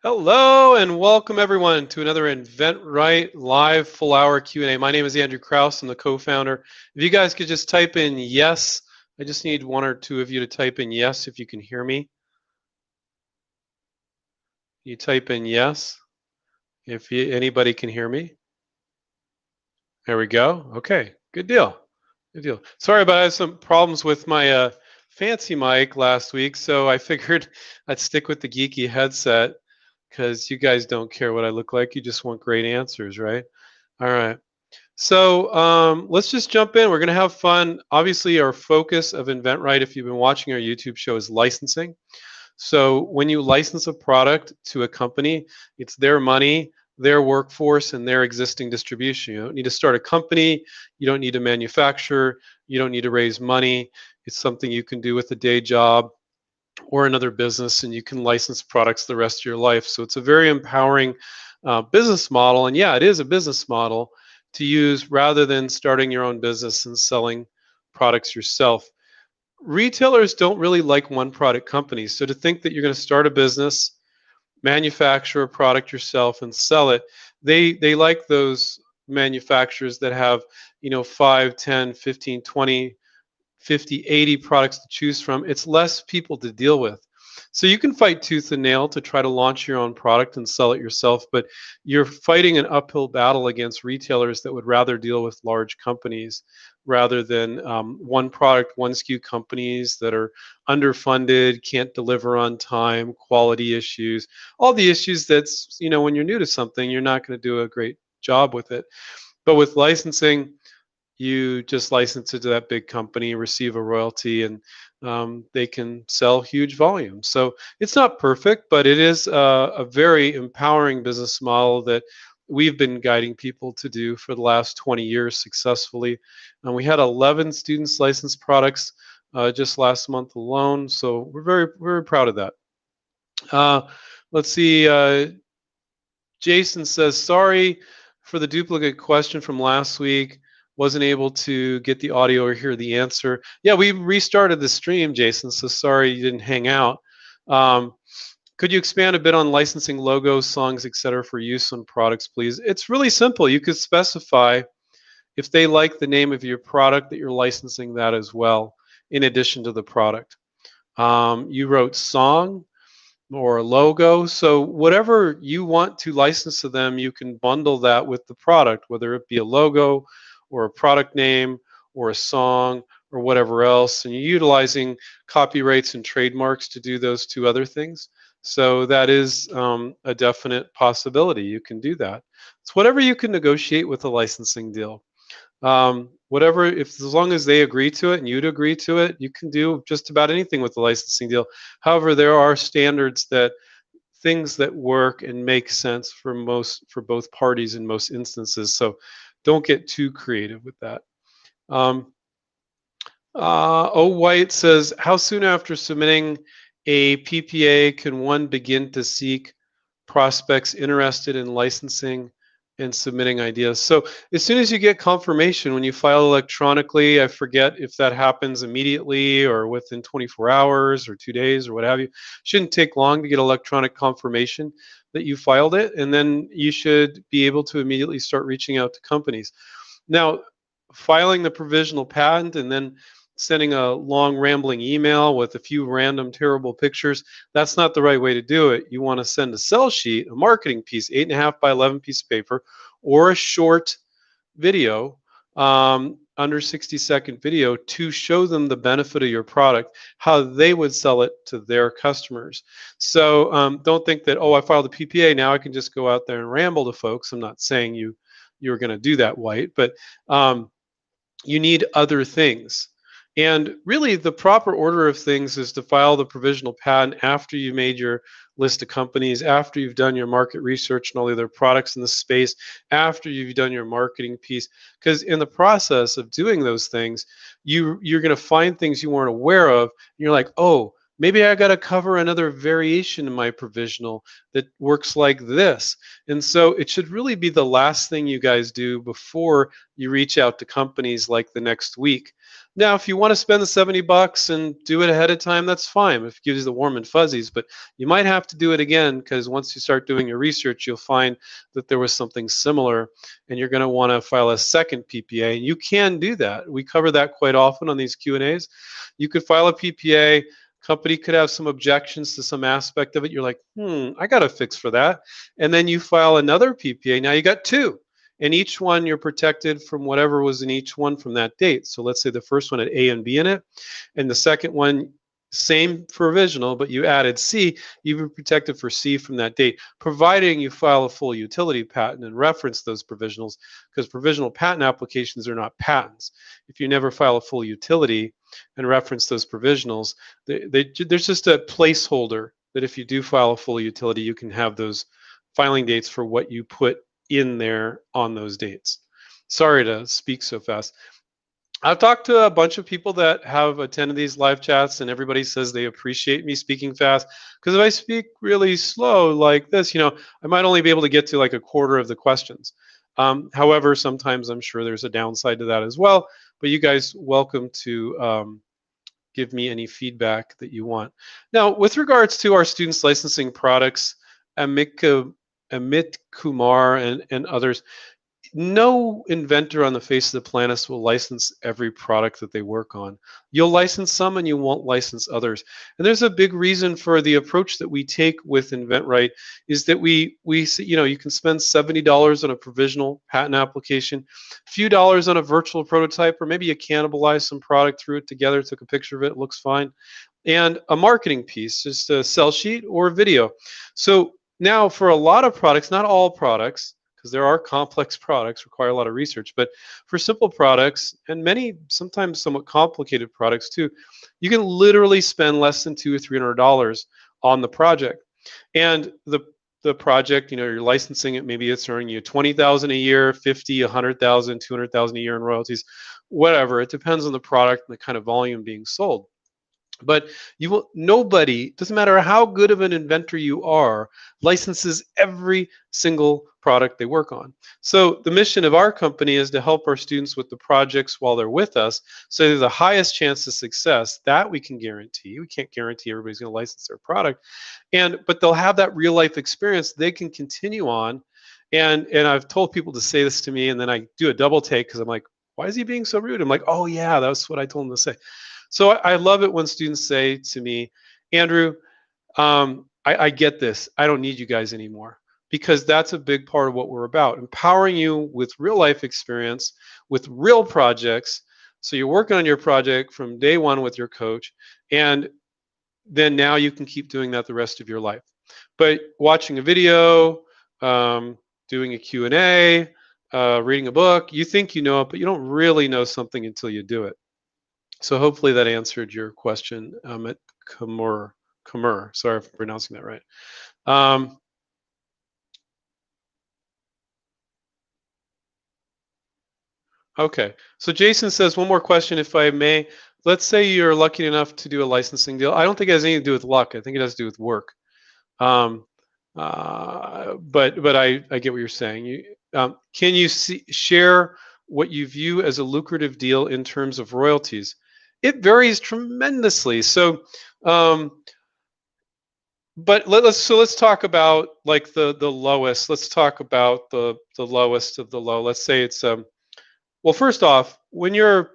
Hello and welcome everyone to another InventRight live full hour Q&A. My name is Andrew Krauss. I'm the co-founder. If you guys could just type in yes, I just need one or two of you to type in yes if you can hear me. You type in yes if anybody can hear me. There we go. Okay, good deal. Good deal. Sorry about I had some problems with my fancy mic last week, so I figured I'd stick with the geeky headset because you guys don't care what I look like. You just want great answers, right? All right. So let's just jump in. We're going to have fun. Obviously, our focus of InventRight, if you've been watching our YouTube show, is licensing. So when you license a product to a company, it's their money, their workforce, and their existing distribution. You don't need to start a company. You don't need to manufacture. You don't need to raise money. It's something you can do with a day job or another business, and you can license products the rest of your life. So it's a very empowering business model. And yeah, it is a business model to use rather than starting your own business and selling products yourself. Retailers don't really like one product companies. So to think that you're going to start a business, manufacture a product yourself and sell it, they like those manufacturers that have, 5, 10, 15, 20, 50, 80 products to choose from. It's less people to deal with. So you can fight tooth and nail to try to launch your own product and sell it yourself, but you're fighting an uphill battle against retailers that would rather deal with large companies rather than one product, one SKU companies that are underfunded, can't deliver on time, quality issues, all the issues that's, when you're new to something, you're not going to do a great job with it. But with licensing, you just license it to that big company, receive a royalty, and they can sell huge volumes. So it's not perfect, but it is a very empowering business model that we've been guiding people to do for the last 20 years successfully. And we had 11 students license products just last month alone. So we're very, very proud of that. Uh, let's see. Jason says, sorry for the duplicate question from last week. Wasn't able to get the audio or hear the answer. Yeah, we restarted the stream, Jason, so sorry you didn't hang out. Um, could you expand a bit on licensing logos, songs, etc. for use on products, please? It's really simple. You could specify if they like the name of your product that you're licensing that as well, in addition to the product. You wrote song, or a logo. So whatever you want to license to them, you can bundle that with the product, whether it be a logo or a product name or a song or whatever else. And you're utilizing copyrights and trademarks to do those two other things. So that is a definite possibility. You can do that. It's whatever you can negotiate with a licensing deal. Whatever, if as long as they agree to it and you'd agree to it, you can do just about anything with the licensing deal. However, there are standards that things that work and make sense for both parties in most instances. So don't get too creative with that. Um, White says, how soon after submitting a PPA can one begin to seek prospects interested in licensing and submitting ideas? So as soon as you get confirmation, when you file electronically, I forget if that happens immediately or within 24 hours or 2 days or what have you. Shouldn't take long to get electronic confirmation that you filed it, and then you should be able to immediately start reaching out to companies. Now, filing the provisional patent and then sending a long rambling email with a few random terrible pictures, that's not the right way to do it. You want to send a sell sheet, a marketing piece, 8.5 by 11 piece of paper, or a short video, under 60-second video, to show them the benefit of your product, how they would sell it to their customers. So don't think that, oh, I filed a PPA, now I can just go out there and ramble to folks. I'm not saying you're going to do that, White, but you need other things. And really, the proper order of things is to file the provisional patent after you made your list of companies, after you've done your market research and all the other products in the space, after you've done your marketing piece. Because in the process of doing those things, you're going to find things you weren't aware of. And you're like, oh, Maybe I got to cover another variation in my provisional that works like this. And so it should really be the last thing you guys do before you reach out to companies like the next week. Now, if you want to spend the 70 bucks and do it ahead of time, that's fine. If it gives you the warm and fuzzies, but you might have to do it again because once you start doing your research, you'll find that there was something similar and you're going to want to file a second PPA. And you can do that. We cover that quite often on these Q&As. You could file a PPA. Company could have some objections to some aspect of it. You're like, I got a fix for that. And then you file another PPA. Now you got two. And each one you're protected from whatever was in each one from that date. So let's say the first one had A and B in it, and the second one, same provisional, but you added C, you've been protected for C from that date, providing you file a full utility patent and reference those provisionals, because provisional patent applications are not patents. If you never file a full utility and reference those provisionals, there's just a placeholder that if you do file a full utility, you can have those filing dates for what you put in there on those dates. Sorry to speak so fast. I've talked to a bunch of people that have attended these live chats, and everybody says they appreciate me speaking fast, because if I speak really slow like this, I might only be able to get to like a quarter of the questions. However, sometimes I'm sure there's a downside to that as well, but you guys welcome to give me any feedback that you want. Now, with regards to our students licensing products, Amit Kumar and others, no inventor on the face of the planet will license every product that they work on. You'll license some and you won't license others. And there's a big reason for the approach that we take with InventRight is that we you can spend $70 on a provisional patent application, a few dollars on a virtual prototype, or maybe you cannibalize some product, threw it together, took a picture of it, looks fine, and a marketing piece, just a sell sheet or video. So now for a lot of products, not all products, because there are complex products, require a lot of research, but for simple products and many sometimes somewhat complicated products too, you can literally spend less than $200 or $300 on the project. And the project, you're licensing it, maybe it's earning you $20,000 a year, 50, 100,000, 200,000 a year in royalties, whatever. It depends on the product and the kind of volume being sold. But nobody, doesn't matter how good of an inventor you are, licenses every single product they work on. So the mission of our company is to help our students with the projects while they're with us, so they're the highest chance of success. That we can guarantee. We can't guarantee everybody's going to license their product, but they'll have that real life experience they can continue on. And I've told people to say this to me, and then I do a double take because I'm like, why is he being so rude? I'm like, oh yeah, that's what I told him to say. So I love it when students say to me, Andrew, I get this. I don't need you guys anymore, because that's a big part of what we're about, empowering you with real life experience, with real projects. So you're working on your project from day one with your coach, and then now you can keep doing that the rest of your life. But watching a video, doing a Q&A, reading a book, you think you know it, but you don't really know something until you do it. So hopefully that answered your question, at Kamur. Sorry if I'm pronouncing that right. Okay, so Jason says, one more question, if I may. Let's say you're lucky enough to do a licensing deal. I don't think it has anything to do with luck. I think it has to do with work. But I get what you're saying. Can you share what you view as a lucrative deal in terms of royalties? It varies tremendously. So, but let's talk about like the lowest. Let's talk about the lowest of the low. Let's say it's well, first off, when you're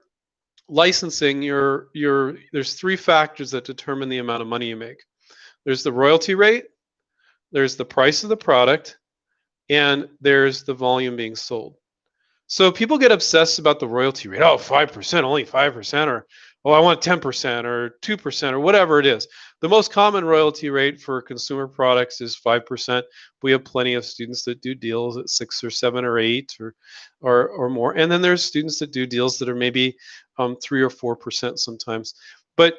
licensing, there's three factors that determine the amount of money you make. There's the royalty rate, there's the price of the product, and there's the volume being sold. So people get obsessed about the royalty rate. Oh, 5%, only 5%, or oh, I want 10% or 2% or whatever it is. The most common royalty rate for consumer products is 5%. We have plenty of students that do deals at 6 or 7 or 8 or more. And then there's students that do deals that are maybe 3 or 4% sometimes. But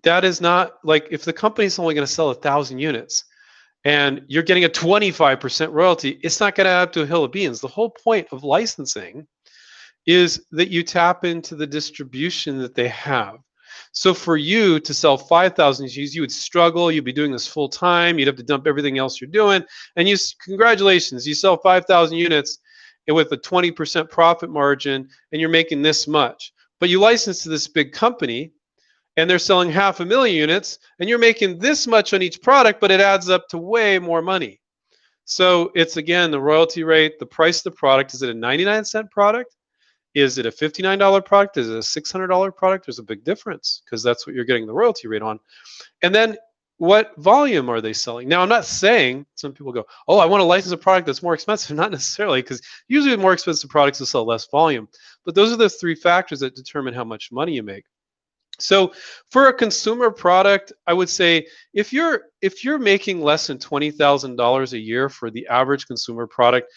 that is not, like, if the company's only going to sell 1,000 units and you're getting a 25% royalty, it's not going to add up to a hill of beans. The whole point of licensing is that you tap into the distribution that they have. So for you to sell 5,000 units, you would struggle. You'd be doing this full time. You'd have to dump everything else you're doing. And congratulations, you sell 5,000 units with a 20% profit margin, and you're making this much. But you license to this big company, and they're selling 500,000 units, and you're making this much on each product, but it adds up to way more money. So it's, again, the royalty rate, the price of the product. Is it a 99-cent product? Is it a $59 product? Is it a $600 product? There's a big difference, because that's what you're getting the royalty rate on. And then what volume are they selling? Now, I'm not saying, some people go, oh, I want to license a product that's more expensive. Not necessarily, because usually more expensive products will sell less volume. But those are the three factors that determine how much money you make. So for a consumer product, I would say if you're making less than $20,000 a year for the average consumer product,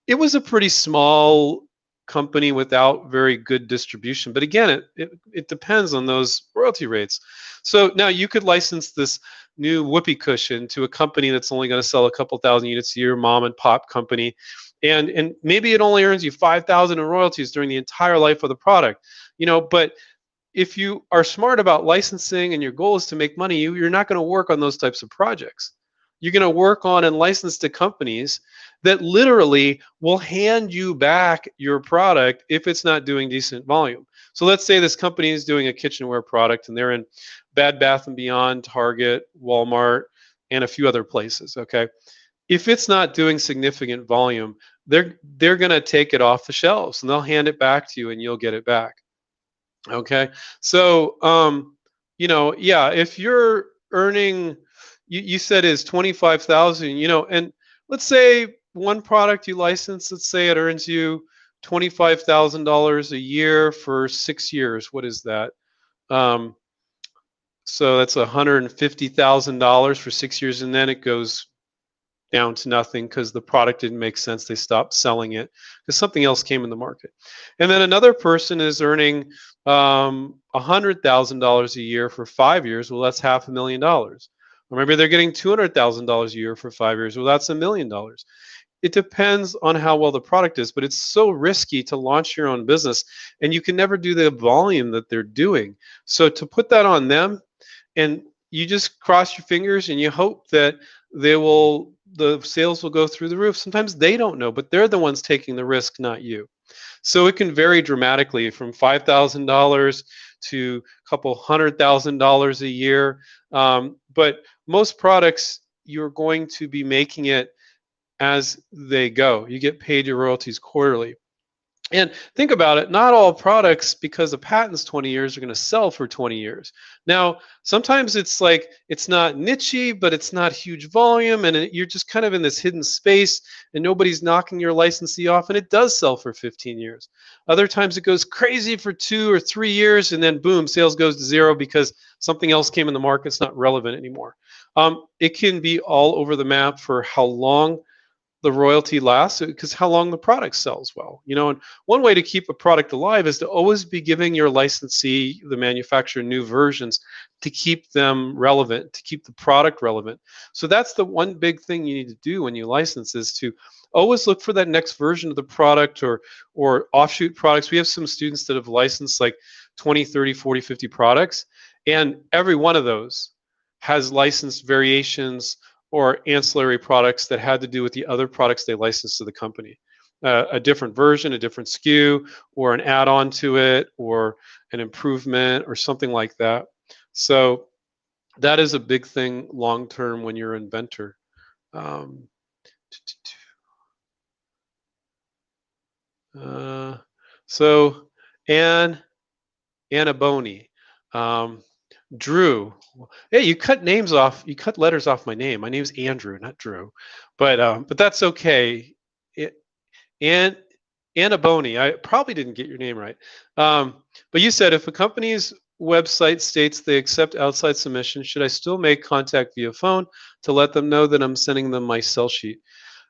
it was a pretty small company without very good distribution. But again, it depends on those royalty rates. So now you could license this new whoopee cushion to a company that's only going to sell a couple thousand units a year, mom and pop company, and maybe it only earns you 5,000 in royalties during the entire life of the product. But if you are smart about licensing and your goal is to make money, you're not going to work on those types of projects. You're going to work on and license to companies that literally will hand you back your product if it's not doing decent volume. So let's say this company is doing a kitchenware product, and they're in Bed Bath & Beyond, Target, Walmart, and a few other places, okay? If it's not doing significant volume, they're going to take it off the shelves, and they'll hand it back to you, and you'll get it back. Okay, so yeah, if you're earning, you said is 25,000, and let's say one product you license, let's say it earns you $25,000 a year for 6 years. What is that? So that's $150,000 for 6 years, and then it goes down to nothing because the product didn't make sense. They stopped selling it because something else came in the market. And then another person is earning $100,000 a year for 5 years. Well, that's $500,000. Or maybe they're getting $200,000 a year for 5 years. Well, that's $1 million. It depends on how well the product is, but it's so risky to launch your own business, and you can never do the volume that they're doing. So to put that on them, and you just cross your fingers and you hope that the sales will go through the roof. Sometimes they don't know, but they're the ones taking the risk, not you. So it can vary dramatically from $5,000 to a couple $100,000 a year. But most products, you're going to be making it as they go. You get paid your royalties quarterly. And think about it, not all products, because the patent's 20 years, are going to sell for 20 years. Now, sometimes it's like, it's not niche-y, but it's not huge volume, and you're just kind of in this hidden space, and nobody's knocking your licensee off, and it does sell for 15 years. Other times it goes crazy for 2 or 3 years, and then boom, sales goes to zero because something else came in the market. It's not relevant anymore. It can be all over the map for how long the royalty lasts, because how long the product sells well. And one way to keep a product alive is to always be giving your licensee, the manufacturer, new versions to keep them relevant, to keep the product relevant. So that's the one big thing you need to do when you license, is to always look for that next version of the product or offshoot products. We have some students that have licensed like 20, 30, 40, 50 products, and every one of those has licensed variations or ancillary products that had to do with the other products they licensed to the company. A different version, a different SKU, or an add-on to it, or an improvement, or something like that. So that is a big thing long-term when you're an inventor. So Anna Boney. Drew. Hey, you cut names off. You cut letters off my name. My name's Andrew, not Drew, but that's okay. Anna Boney. I probably didn't get your name right, but you said if a company's website states they accept outside submissions, should I still make contact via phone to let them know that I'm sending them my sell sheet?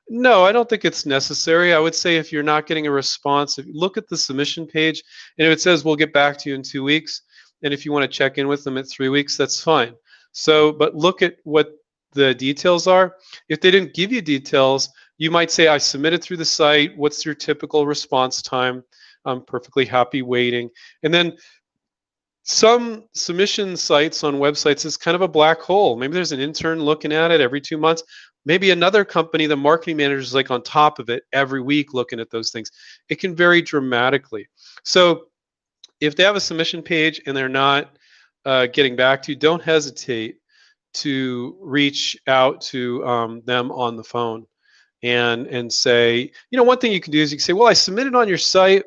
No, I don't think it's necessary. I would say if you're not getting a response, if you look at the submission page, and if it says we'll get back to you in 2 weeks, and if you want to check in with them at 3 weeks, that's fine. So, but look at what the details are. If they didn't give you details, you might say, I submitted through the site. What's your typical response time? I'm perfectly happy waiting. And then Some submission sites on websites is kind of a black hole. Maybe there's an intern looking at it every 2 months. Maybe another company, the marketing manager is like on top of it every week looking at those things. It can vary dramatically. So if they have a submission page and they're not getting back to you, don't hesitate to reach out to them on the phone and say, one thing you can do is you can say, well, I submitted on your site,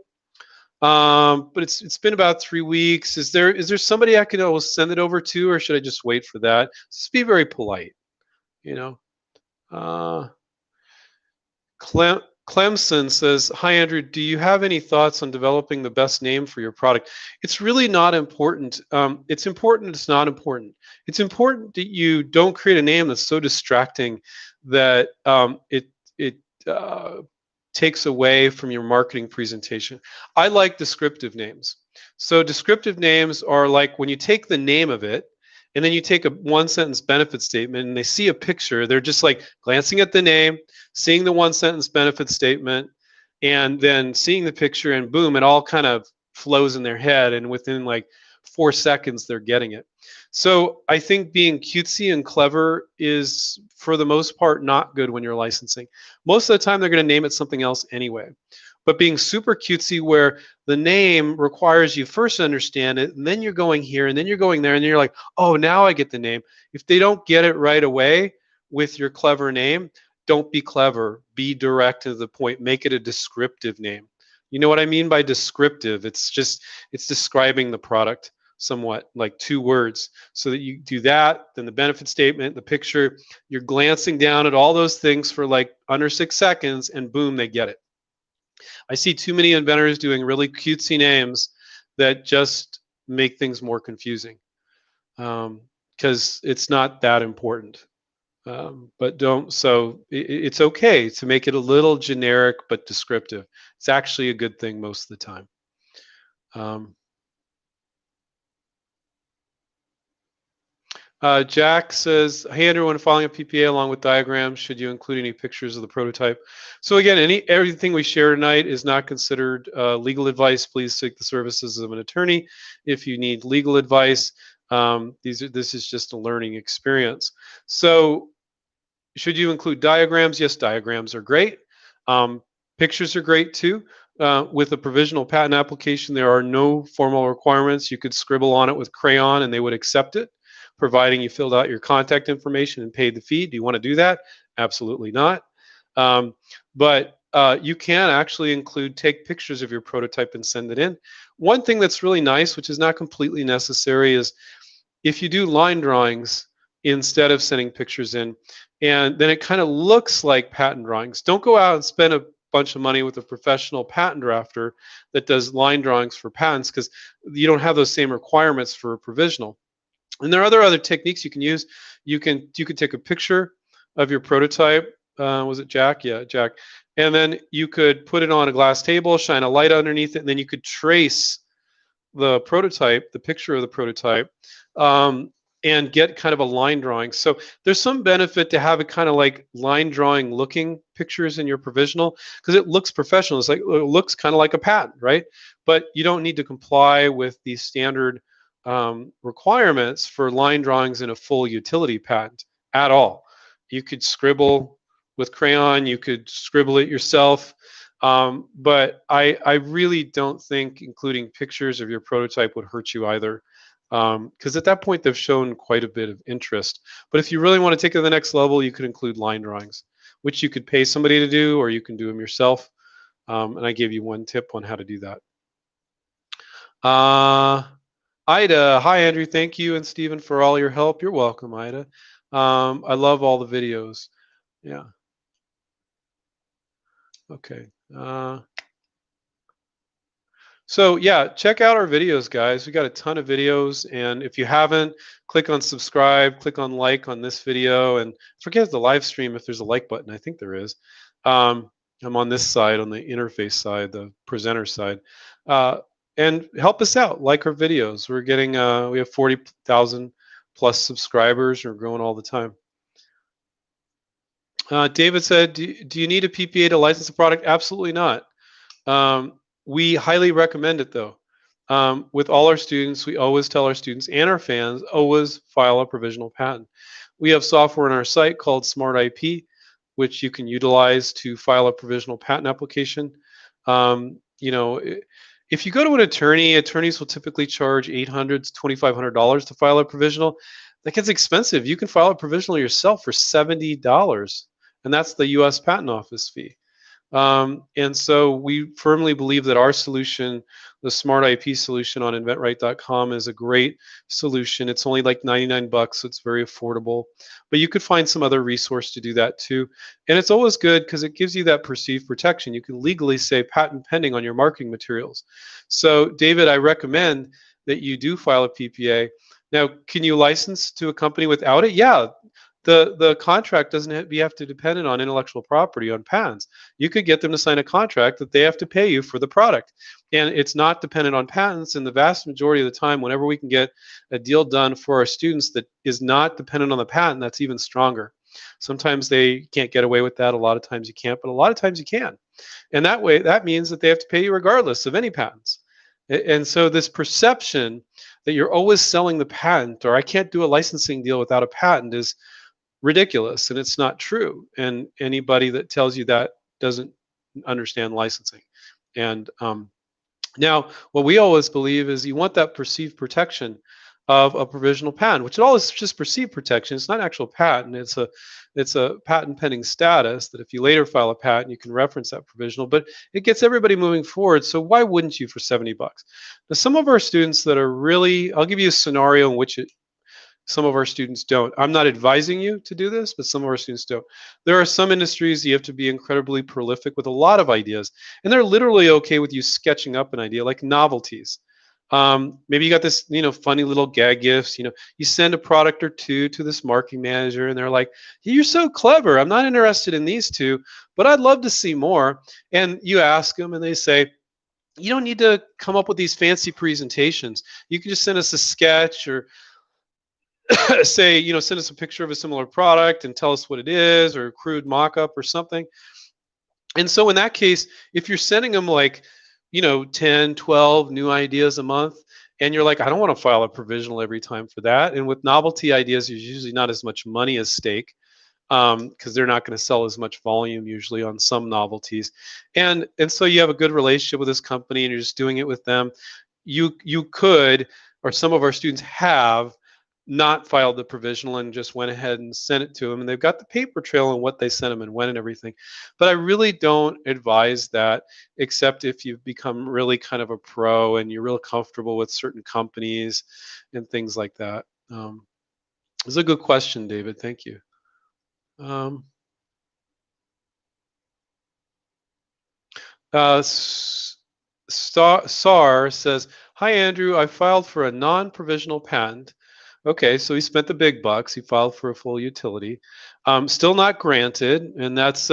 but it's been about 3 weeks. Is there somebody I can always send it over to, or should I just wait for that? Just be very polite, you know. Uh, Clemson says, "Hi Andrew, do you have any thoughts on developing the best name for your product?" It's really not important. It's important. It's not important. It's important that you don't create a name that's so distracting that it takes away from your marketing presentation. I like descriptive names. So descriptive names are like when you take the name of it and then you take a one sentence benefit statement and they see a picture, they're just like glancing at the name, seeing the one sentence benefit statement, and then seeing the picture, and boom, it all kind of flows in their head, and within like 4 seconds they're getting it. So I think being cutesy and clever is, for the most part, not good when you're licensing. Most of the time, they're going to name it something else anyway. But being super cutesy, where the name requires you first to understand it, and then you're going here, and then you're going there, and then you're like, oh, now I get the name. If they don't get it right away with your clever name, don't be clever. Be direct to the point. Make it a descriptive name. You know what I mean by descriptive? It's describing the product somewhat, like 2 words. So that you do that, then the benefit statement, the picture, you're glancing down at all those things for like under 6 seconds, and boom, they get it. I see too many inventors doing really cutesy names that just make things more confusing, because it's not that important. But don't, so it's okay to make it a little generic but descriptive. It's actually a good thing most of the time. Jack says, "Hey Andrew, when filing a PPA along with diagrams, should you include any pictures of the prototype?" So again, everything we share tonight is not considered legal advice. Please seek the services of an attorney if you need legal advice. This is just a learning experience. So should you include diagrams? Yes, diagrams are great. Pictures are great too. With a provisional patent application, there are no formal requirements. You could scribble on it with crayon and they would accept it, providing you filled out your contact information and paid the fee. Do you want to do that? Absolutely not. But you can actually take pictures of your prototype and send it in. One thing that's really nice, which is not completely necessary, is if you do line drawings instead of sending pictures in, and then it kind of looks like patent drawings. Don't go out and spend a bunch of money with a professional patent drafter that does line drawings for patents, because you don't have those same requirements for a provisional. And there are other techniques you can use. You could take a picture of your prototype. Was it Jack? Yeah, Jack. And then you could put it on a glass table, shine a light underneath it, and then you could trace the prototype, the picture of the prototype, and get kind of a line drawing. So there's some benefit to have it kind of like line drawing looking pictures in your provisional, because it looks professional. It's like, it looks kind of like a patent, right? But you don't need to comply with the standard requirements for line drawings in a full utility patent at all. You could scribble with crayon, you could scribble it yourself, but I really don't think including pictures of your prototype would hurt you either, because at that point they've shown quite a bit of interest. But if you really want to take it to the next level, you could include line drawings, which you could pay somebody to do, or you can do them yourself. And I gave you one tip on how to do that. Ida, hi Andrew, thank you and Stephen for all your help. You're welcome, Ida. I love all the videos. Yeah. Okay. So yeah, check out our videos, guys. We got a ton of videos, and if you haven't, click on subscribe, click on like on this video, and forget the live stream if there's a like button. I think there is. I'm on this side, on the interface side, the presenter side. And help us out, like our videos. We're getting, we have 40,000 plus subscribers. We're growing all the time. David said, do you need a PPA to license a product? Absolutely not. We highly recommend it though. With all our students, we always tell our students and our fans, always file a provisional patent. We have software on our site called Smart IP, which you can utilize to file a provisional patent application. You know, if you go to an attorney, attorneys will typically charge $800 to $2,500 to file a provisional. That gets expensive. You can file a provisional yourself for $70, and that's the U.S. Patent Office fee. And so we firmly believe that our solution, the Smart IP solution on InventRight.com, is a great solution. It's only like 99 bucks, so it's very affordable. But you could find some other resource to do that too. And it's always good because it gives you that perceived protection. You can legally say patent pending on your marketing materials. So, David, I recommend that you do file a PPA. Now, can you license to a company without it? Yeah. The contract doesn't have to dependent on intellectual property, on patents. You could get them to sign a contract that they have to pay you for the product, and it's not dependent on patents. And the vast majority of the time, whenever we can get a deal done for our students that is not dependent on the patent, that's even stronger. Sometimes they can't get away with that. A lot of times you can't, but a lot of times you can. And that way, that means that they have to pay you regardless of any patents. And so this perception that you're always selling the patent, or I can't do a licensing deal without a patent, is ridiculous, and it's not true. And anybody that tells you that doesn't understand licensing. And now, what we always believe is you want that perceived protection of a provisional patent, which is always just perceived protection. It's not actual patent. It's a patent pending status that if you later file a patent, you can reference that provisional. But it gets everybody moving forward. So why wouldn't you for 70 bucks? Now, some of our students that are really, I'll give you a scenario in which some of our students don't. I'm not advising you to do this, but some of our students don't. There are some industries you have to be incredibly prolific with a lot of ideas, and they're literally okay with you sketching up an idea, like novelties. Maybe you got this, funny little gag gifts. You send a product or two to this marketing manager, and they're like, "You're so clever. I'm not interested in these two, but I'd love to see more." And you ask them, and they say, "You don't need to come up with these fancy presentations. You can just send us a sketch or say, send us a picture of a similar product and tell us what it is, or a crude mock-up or something." And so in that case, if you're sending them like, 10, 12 new ideas a month, and you're like, "I don't want to file a provisional every time for that." And with novelty ideas, there's usually not as much money at stake, because they're not going to sell as much volume usually on some novelties. And so you have a good relationship with this company and you're just doing it with them. You could, or some of our students have, not filed the provisional and just went ahead and sent it to them, and they've got the paper trail on what they sent them and when and everything. But I really don't advise that, except if you've become really kind of a pro and you're real comfortable with certain companies and things like that. It's a good question, David. Thank you. Um, SAR says, "Hi, Andrew. I filed for a non-provisional patent." Okay, so he spent the big bucks. He filed for a full utility. Still not granted, and that's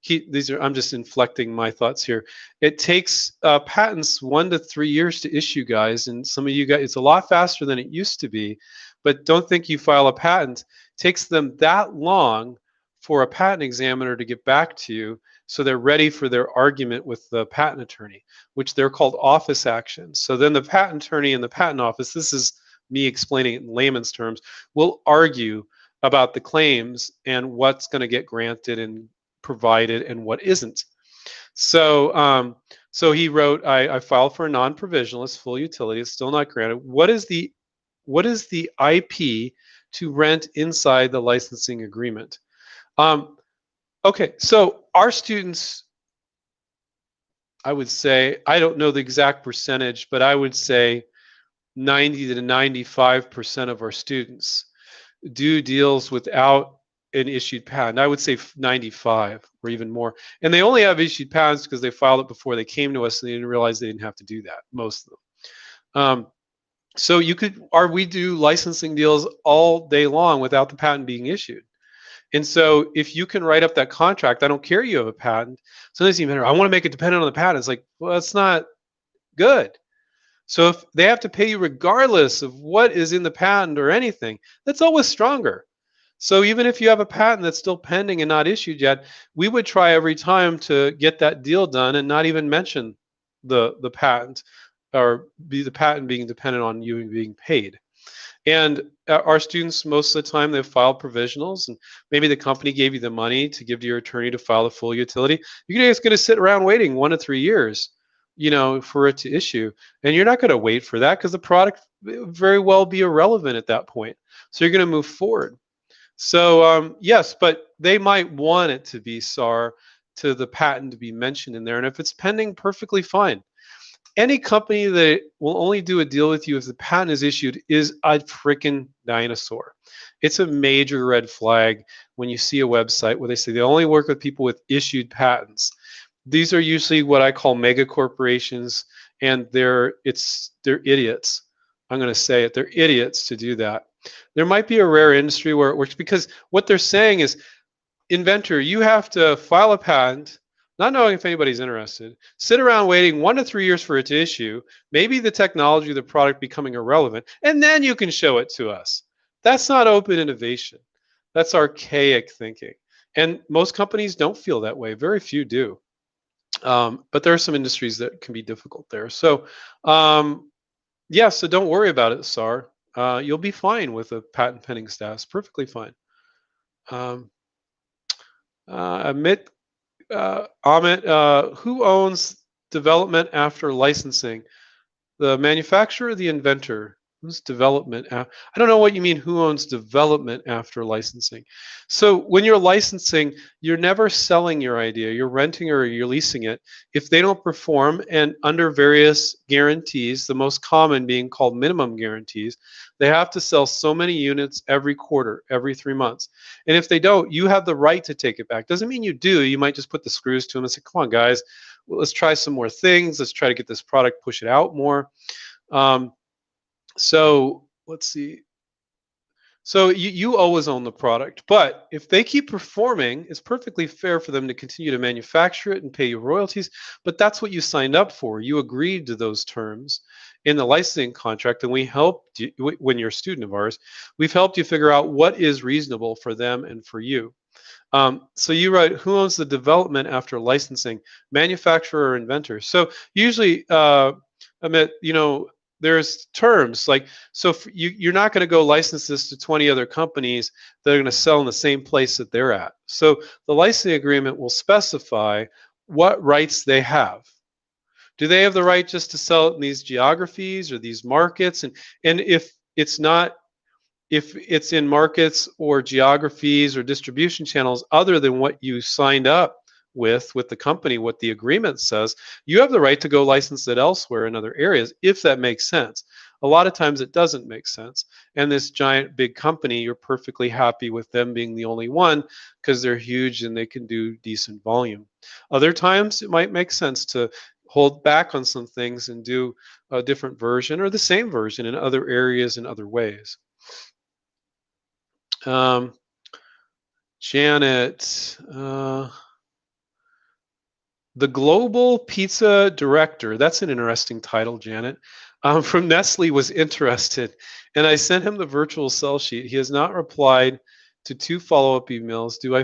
these are. I'm just inflecting my thoughts here. It takes patents 1 to 3 years to issue, guys, and some of you guys, it's a lot faster than it used to be. But don't think you file a patent. It takes them that long for a patent examiner to get back to you, so they're ready for their argument with the patent attorney, which they're called office actions. So then the patent attorney and the patent office, this is me explaining it in layman's terms, will argue about the claims and what's going to get granted and provided and what isn't. So so he wrote, I filed for a non-provisional, it's full utility, it's still not granted. What is the IP to rent inside the licensing agreement? Okay, so our students, I would say, I don't know the exact percentage, but I would say 90 to 95% of our students do deals without an issued patent. I would say 95 or even more. And they only have issued patents because they filed it before they came to us and they didn't realize they didn't have to do that, most of them. So we do licensing deals all day long without the patent being issued. And so if you can write up that contract, I don't care you have a patent. Sometimes even, I want to make it dependent on the patent. It's like, well, that's not good. So if they have to pay you regardless of what is in the patent or anything, that's always stronger. So even if you have a patent that's still pending and not issued yet, we would try every time to get that deal done and not even mention the patent. or be the patent being dependent on you being paid. And our students, most of the time, they've filed provisionals, and maybe the company gave you the money to give to your attorney to file the full utility. You're just going to sit around waiting 1 to 3 years, for it to issue, and you're not going to wait for that because the product very well be irrelevant at that point. So you're going to move forward. So yes, but they might want it to be SAR to the patent to be mentioned in there, and if it's pending, perfectly fine. Any company that will only do a deal with you if the patent is issued is a freaking dinosaur. It's a major red flag when you see a website where they say they only work with people with issued patents. These are usually what I call mega corporations, and they're idiots. I'm going to say it. They're idiots to do that. There might be a rare industry where it works, because what they're saying is, inventor, you have to file a patent, not knowing if anybody's interested, sit around waiting 1 to 3 years for it to issue, maybe the technology of the product becoming irrelevant, and then you can show it to us. That's not open innovation. That's archaic thinking. And most companies don't feel that way. Very few do. But there are some industries that can be difficult there. So, yeah, so don't worry about it, SAR. You'll be fine with a patent pending status, perfectly fine. Amit, who owns development after licensing? The manufacturer or the inventor? Who's development? I don't know what you mean, who owns development after licensing. So when you're licensing, you're never selling your idea. You're renting or you're leasing it. If they don't perform, and under various guarantees, the most common being called minimum guarantees, they have to sell so many units every quarter, every 3 months. And if they don't, you have the right to take it back. Doesn't mean you do. You might just put the screws to them and say, come on, guys, well, let's try some more things. Let's try to get this product, push it out more. So let's see. So you always own the product, but if they keep performing, it's perfectly fair for them to continue to manufacture it and pay you royalties, but that's what you signed up for. You agreed to those terms in the licensing contract, and we helped you, when you're a student of ours, we've helped you figure out what is reasonable for them and for you. So you write, who owns the development after licensing, manufacturer or inventor? So usually, Amit, there's terms like, so you're not going to go license this to 20 other companies that are going to sell in the same place that they're at. So the licensing agreement will specify what rights they have. Do they have the right just to sell it in these geographies or these markets? And if it's not, if it's in markets or geographies or distribution channels other than what you signed up with the company, what the agreement says, you have the right to go license it elsewhere in other areas, if that makes sense. A lot of times it doesn't make sense. And this giant big company, you're perfectly happy with them being the only one because they're huge and they can do decent volume. Other times it might make sense to hold back on some things and do a different version or the same version in other areas in other ways. Janet, the Global Pizza Director, that's an interesting title, Janet, from Nestle was interested, and I sent him the virtual sell sheet. He has not replied to 2 follow-up emails. Do I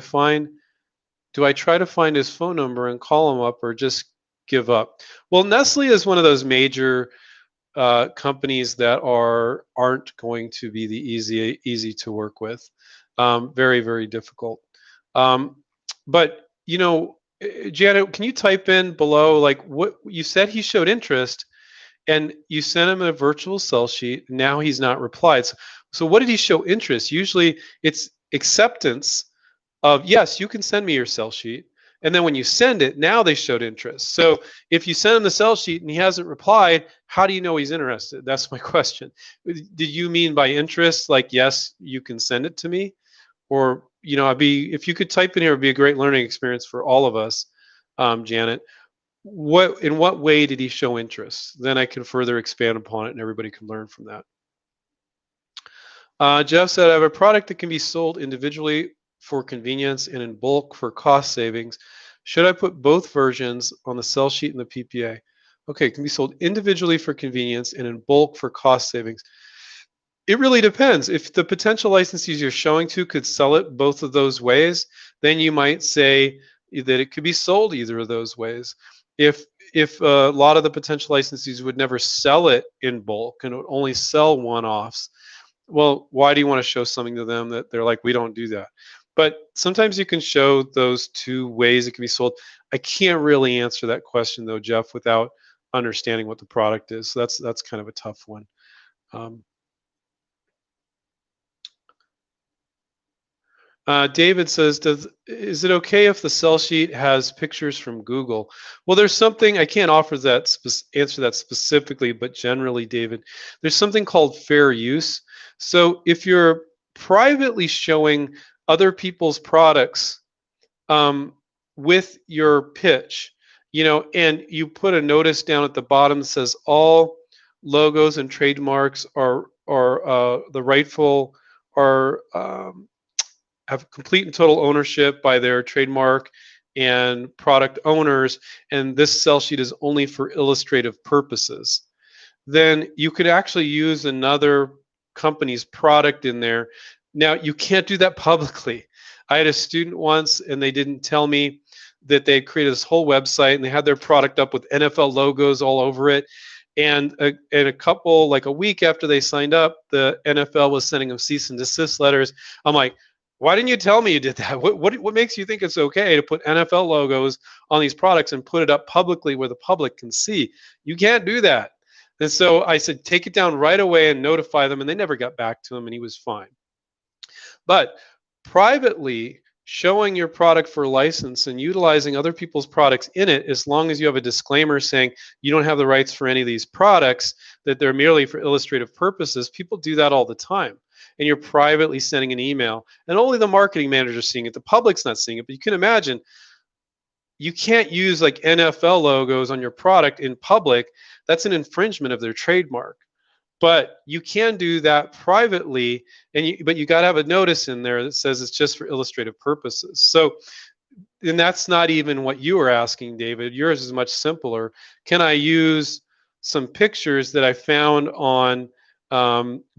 try to find his phone number and call him up, or just give up? Well, Nestle is one of those major companies that aren't going to be the easy to work with. Very, very difficult. But Janet, can you type in below, like, what you said? He showed interest and you sent him a virtual sell sheet. Now he's not replied. So what did he show interest? Usually it's acceptance of, yes, you can send me your sell sheet. And then when you send it, now they showed interest. So if you send him the sell sheet and he hasn't replied, how do you know he's interested? That's my question. Did you mean by interest, like, yes, you can send it to me? Or, if you could type in here, it'd be a great learning experience for all of us, Janet. In what way did he show interest? Then I can further expand upon it and everybody can learn from that. Jeff said, I have a product that can be sold individually for convenience and in bulk for cost savings. Should I put both versions on the sell sheet and the PPA? Okay, it can be sold individually for convenience and in bulk for cost savings. It really depends. If the potential licensees you're showing to could sell it both of those ways, then you might say that it could be sold either of those ways. If if a lot of the potential licensees would never sell it in bulk and would only sell one-offs, well, why do you want to show something to them that they're like, we don't do that? But sometimes you can show those two ways it can be sold. I can't really answer that question though, Jeff, without understanding what the product is. So that's kind of a tough one. Um, David says, is it okay if the sell sheet has pictures from Google? Well, there's something I can't offer that answer that specifically, but generally, David, there's something called fair use. So if you're privately showing other people's products um, with your pitch, and you put a notice down at the bottom that says all logos and trademarks are the rightful are have complete and total ownership by their trademark and product owners, and this sell sheet is only for illustrative purposes, then you could actually use another company's product in there. Now, you can't do that publicly. I had a student once, and they didn't tell me that they created this whole website, and they had their product up with NFL logos all over it. And a couple, like a week after they signed up, the NFL was sending them cease and desist letters. I'm like, why didn't you tell me you did that? What makes you think it's okay to put NFL logos on these products and put it up publicly where the public can see? You can't do that. And so I said, take it down right away and notify them. And they never got back to him, and he was fine. But privately, showing your product for license and utilizing other people's products in it, as long as you have a disclaimer saying you don't have the rights for any of these products, that they're merely for illustrative purposes, people do that all the time. And you're privately sending an email, and only the marketing manager is seeing it. The public's not seeing it. But you can imagine, you can't use like NFL logos on your product in public. That's an infringement of their trademark. But you can do that privately, but you got to have a notice in there that says it's just for illustrative purposes. So, and that's not even what you were asking, David. Yours is much simpler. Can I use some pictures that I found on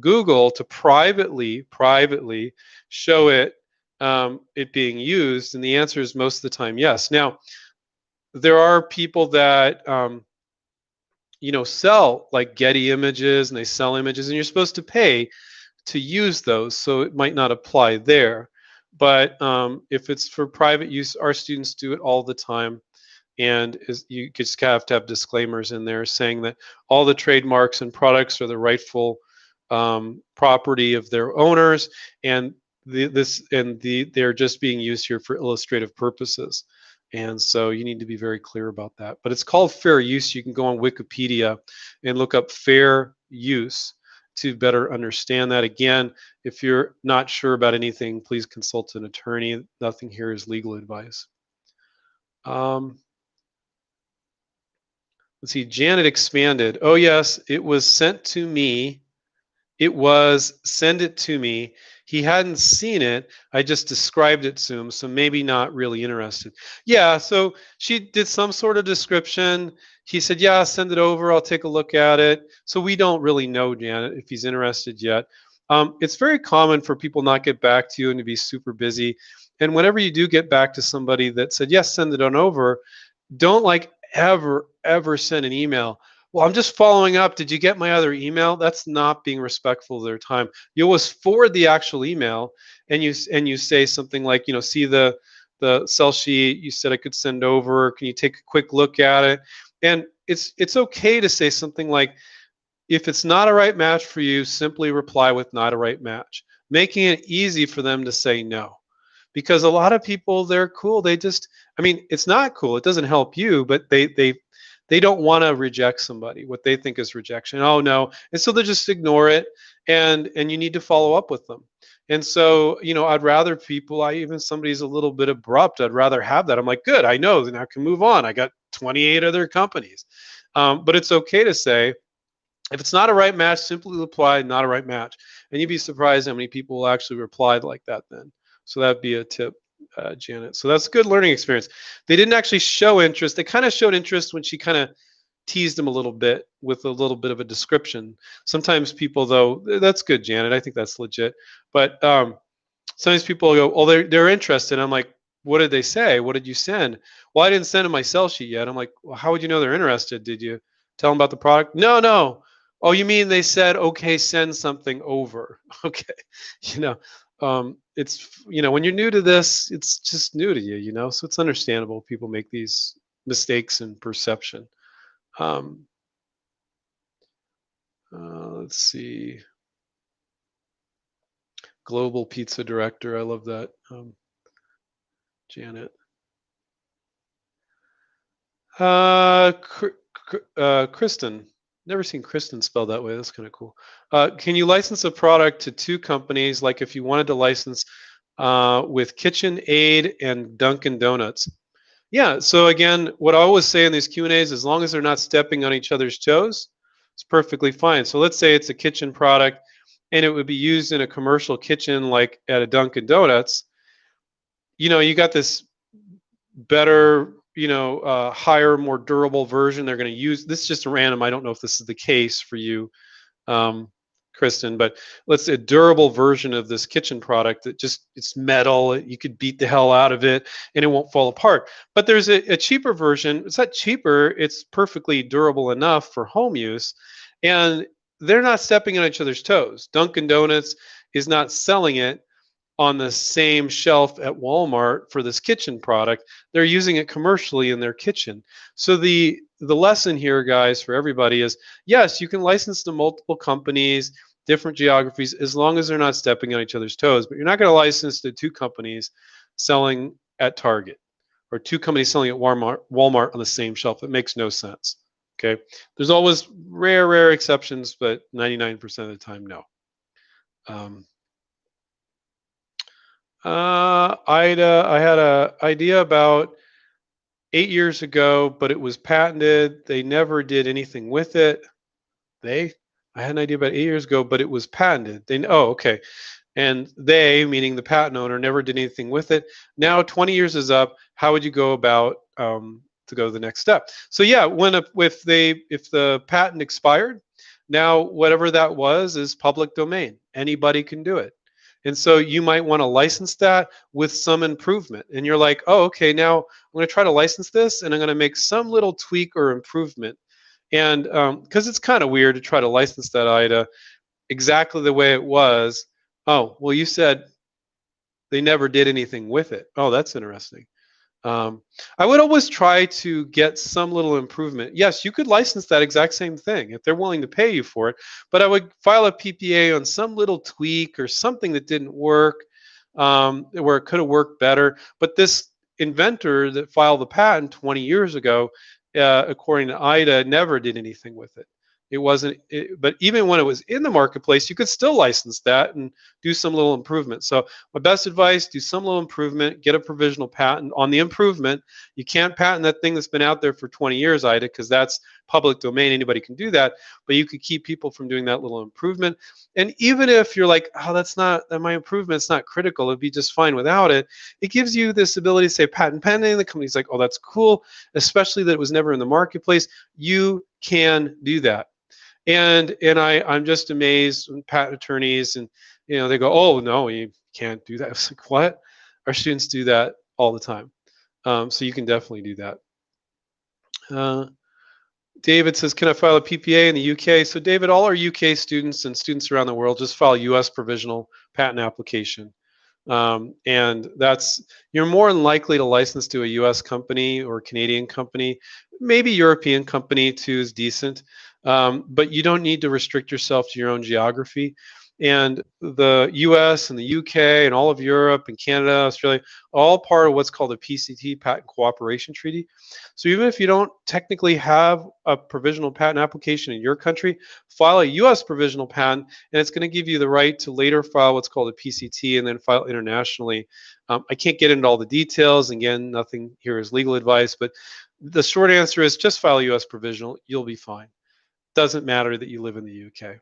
Google to privately show it it being used? And the answer is most of the time yes. Now, there are people that sell like Getty images, and they sell images, and you're supposed to pay to use those, so it might not apply there. But if it's for private use, our students do it all the time. And you just have to have disclaimers in there saying that all the trademarks and products are the rightful property of their owners, and they're just being used here for illustrative purposes. And so you need to be very clear about that. But it's called fair use. You can go on Wikipedia and look up fair use to better understand that. Again, if you're not sure about anything, please consult an attorney. Nothing here is legal advice. Let's see, Janet expanded. Oh, yes, it was sent to me. It was send it to me. He hadn't seen it. I just described it to him, so maybe not really interested. Yeah, so she did some sort of description. He said, yeah, send it over. I'll take a look at it. So we don't really know, Janet, if he's interested yet. It's very common for people not get back to you and to be super busy. And whenever you do get back to somebody that said, yes, send it on over, don't like ever send an email. Well, I'm just following up. Did you get my other email? That's not being respectful of their time. You always forward the actual email, and you say something like, see the sell sheet you said I could send over. Can you take a quick look at it? And it's okay to say something like, if it's not a right match for you, simply reply with not a right match, making it easy for them to say no. Because a lot of people, they're cool. They just, it's not cool. It doesn't help you, but they don't want to reject somebody, what they think is rejection. Oh, no. And so they just ignore it, and you need to follow up with them. And so, I'd rather even somebody's a little bit abrupt, I'd rather have that. I'm like, good, I know, then I can move on. I got 28 other companies. But it's okay to say, if it's not a right match, simply reply, not a right match. And you'd be surprised how many people will actually reply like that then. So that'd be a tip. Janet. So that's a good learning experience. They didn't actually show interest. They kind of showed interest when she kind of teased them a little bit with a little bit of a description. Sometimes people, though, that's good, Janet. I think that's legit. But sometimes people go, oh, they're interested. I'm like, what did they say? What did you send? Well, I didn't send them my sell sheet yet. I'm like, well, how would you know they're interested? Did you tell them about the product? No, no. Oh, you mean they said, okay, send something over. Okay. You know, it's, when you're new to this, it's just new to you. So it's understandable people make these mistakes in perception. Um, let's see. Global pizza director. I love that. Janet. Kristen. Never seen Kristen spelled that way. That's kind of cool. Can you license a product to two companies, like if you wanted to license with KitchenAid and Dunkin' Donuts? Yeah. So again, what I always say in these Q&As, as long as they're not stepping on each other's toes, it's perfectly fine. So let's say it's a kitchen product, and it would be used in a commercial kitchen, like at a Dunkin' Donuts. You got this better, higher, more durable version. They're going to use this. Is just random. I don't know if this is the case for you, um, Kristen, but let's say a durable version of this kitchen product that it's metal. You could beat the hell out of it and it won't fall apart. But there's a cheaper version. It's not cheaper. It's perfectly durable enough for home use, and they're not stepping on each other's toes. Dunkin' Donuts is not selling it on the same shelf at Walmart for this kitchen product. They're using it commercially in their kitchen. So the lesson here, guys, for everybody is, yes, you can license to multiple companies, different geographies, as long as they're not stepping on each other's toes. But you're not going to license to two companies selling at Target or two companies selling at Walmart on the same shelf. It makes no sense. Okay. There's always rare exceptions, but 99% of the time, no. I had an idea about 8 years ago, but it was patented. They never did anything with it. I had an idea about 8 years ago, but it was patented. Okay. And they, meaning the patent owner, never did anything with it. Now 20 years is up. How would you go about to go to the next step? So yeah, if the patent expired, now whatever that was is public domain. Anybody can do it. And so you might want to license that with some improvement. And you're like, oh, okay, now I'm going to try to license this and I'm going to make some little tweak or improvement. And because it's kind of weird to try to license that IDA exactly the way it was. Oh, well, you said they never did anything with it. Oh, that's interesting. I would always try to get some little improvement. Yes, you could license that exact same thing if they're willing to pay you for it, but I would file a PPA on some little tweak or something that didn't work, where it could have worked better. But this inventor that filed the patent 20 years ago, according to IDA, never did anything with it. It wasn't, but even when it was in the marketplace, you could still license that and do some little improvement. So my best advice, do some little improvement, get a provisional patent on the improvement. You can't patent that thing that's been out there for 20 years, IDA, because that's public domain. Anybody can do that, but you could keep people from doing that little improvement. And even if you're like, oh, that's not, my improvement's not critical, it'd be just fine without it. It gives you this ability to say patent pending. The company's like, oh, that's cool, especially that it was never in the marketplace. You can do that. And I'm just amazed when patent attorneys and they go, oh no, you can't do that. I was like, what? Our students do that all the time. So you can definitely do that. David says, can I file a PPA in the UK? So David, all our UK students and students around the world just file US provisional patent application. And you're more than likely to license to a US company or Canadian company. Maybe European company too is decent. But you don't need to restrict yourself to your own geography. And the US and the UK and all of Europe and Canada, Australia, all part of what's called a PCT, Patent Cooperation Treaty. So even if you don't technically have a provisional patent application in your country, file a US provisional patent, and it's going to give you the right to later file what's called a PCT and then file internationally. I can't get into all the details. Again, nothing here is legal advice, but the short answer is just file a US provisional. You'll be fine. Doesn't matter that you live in the UK.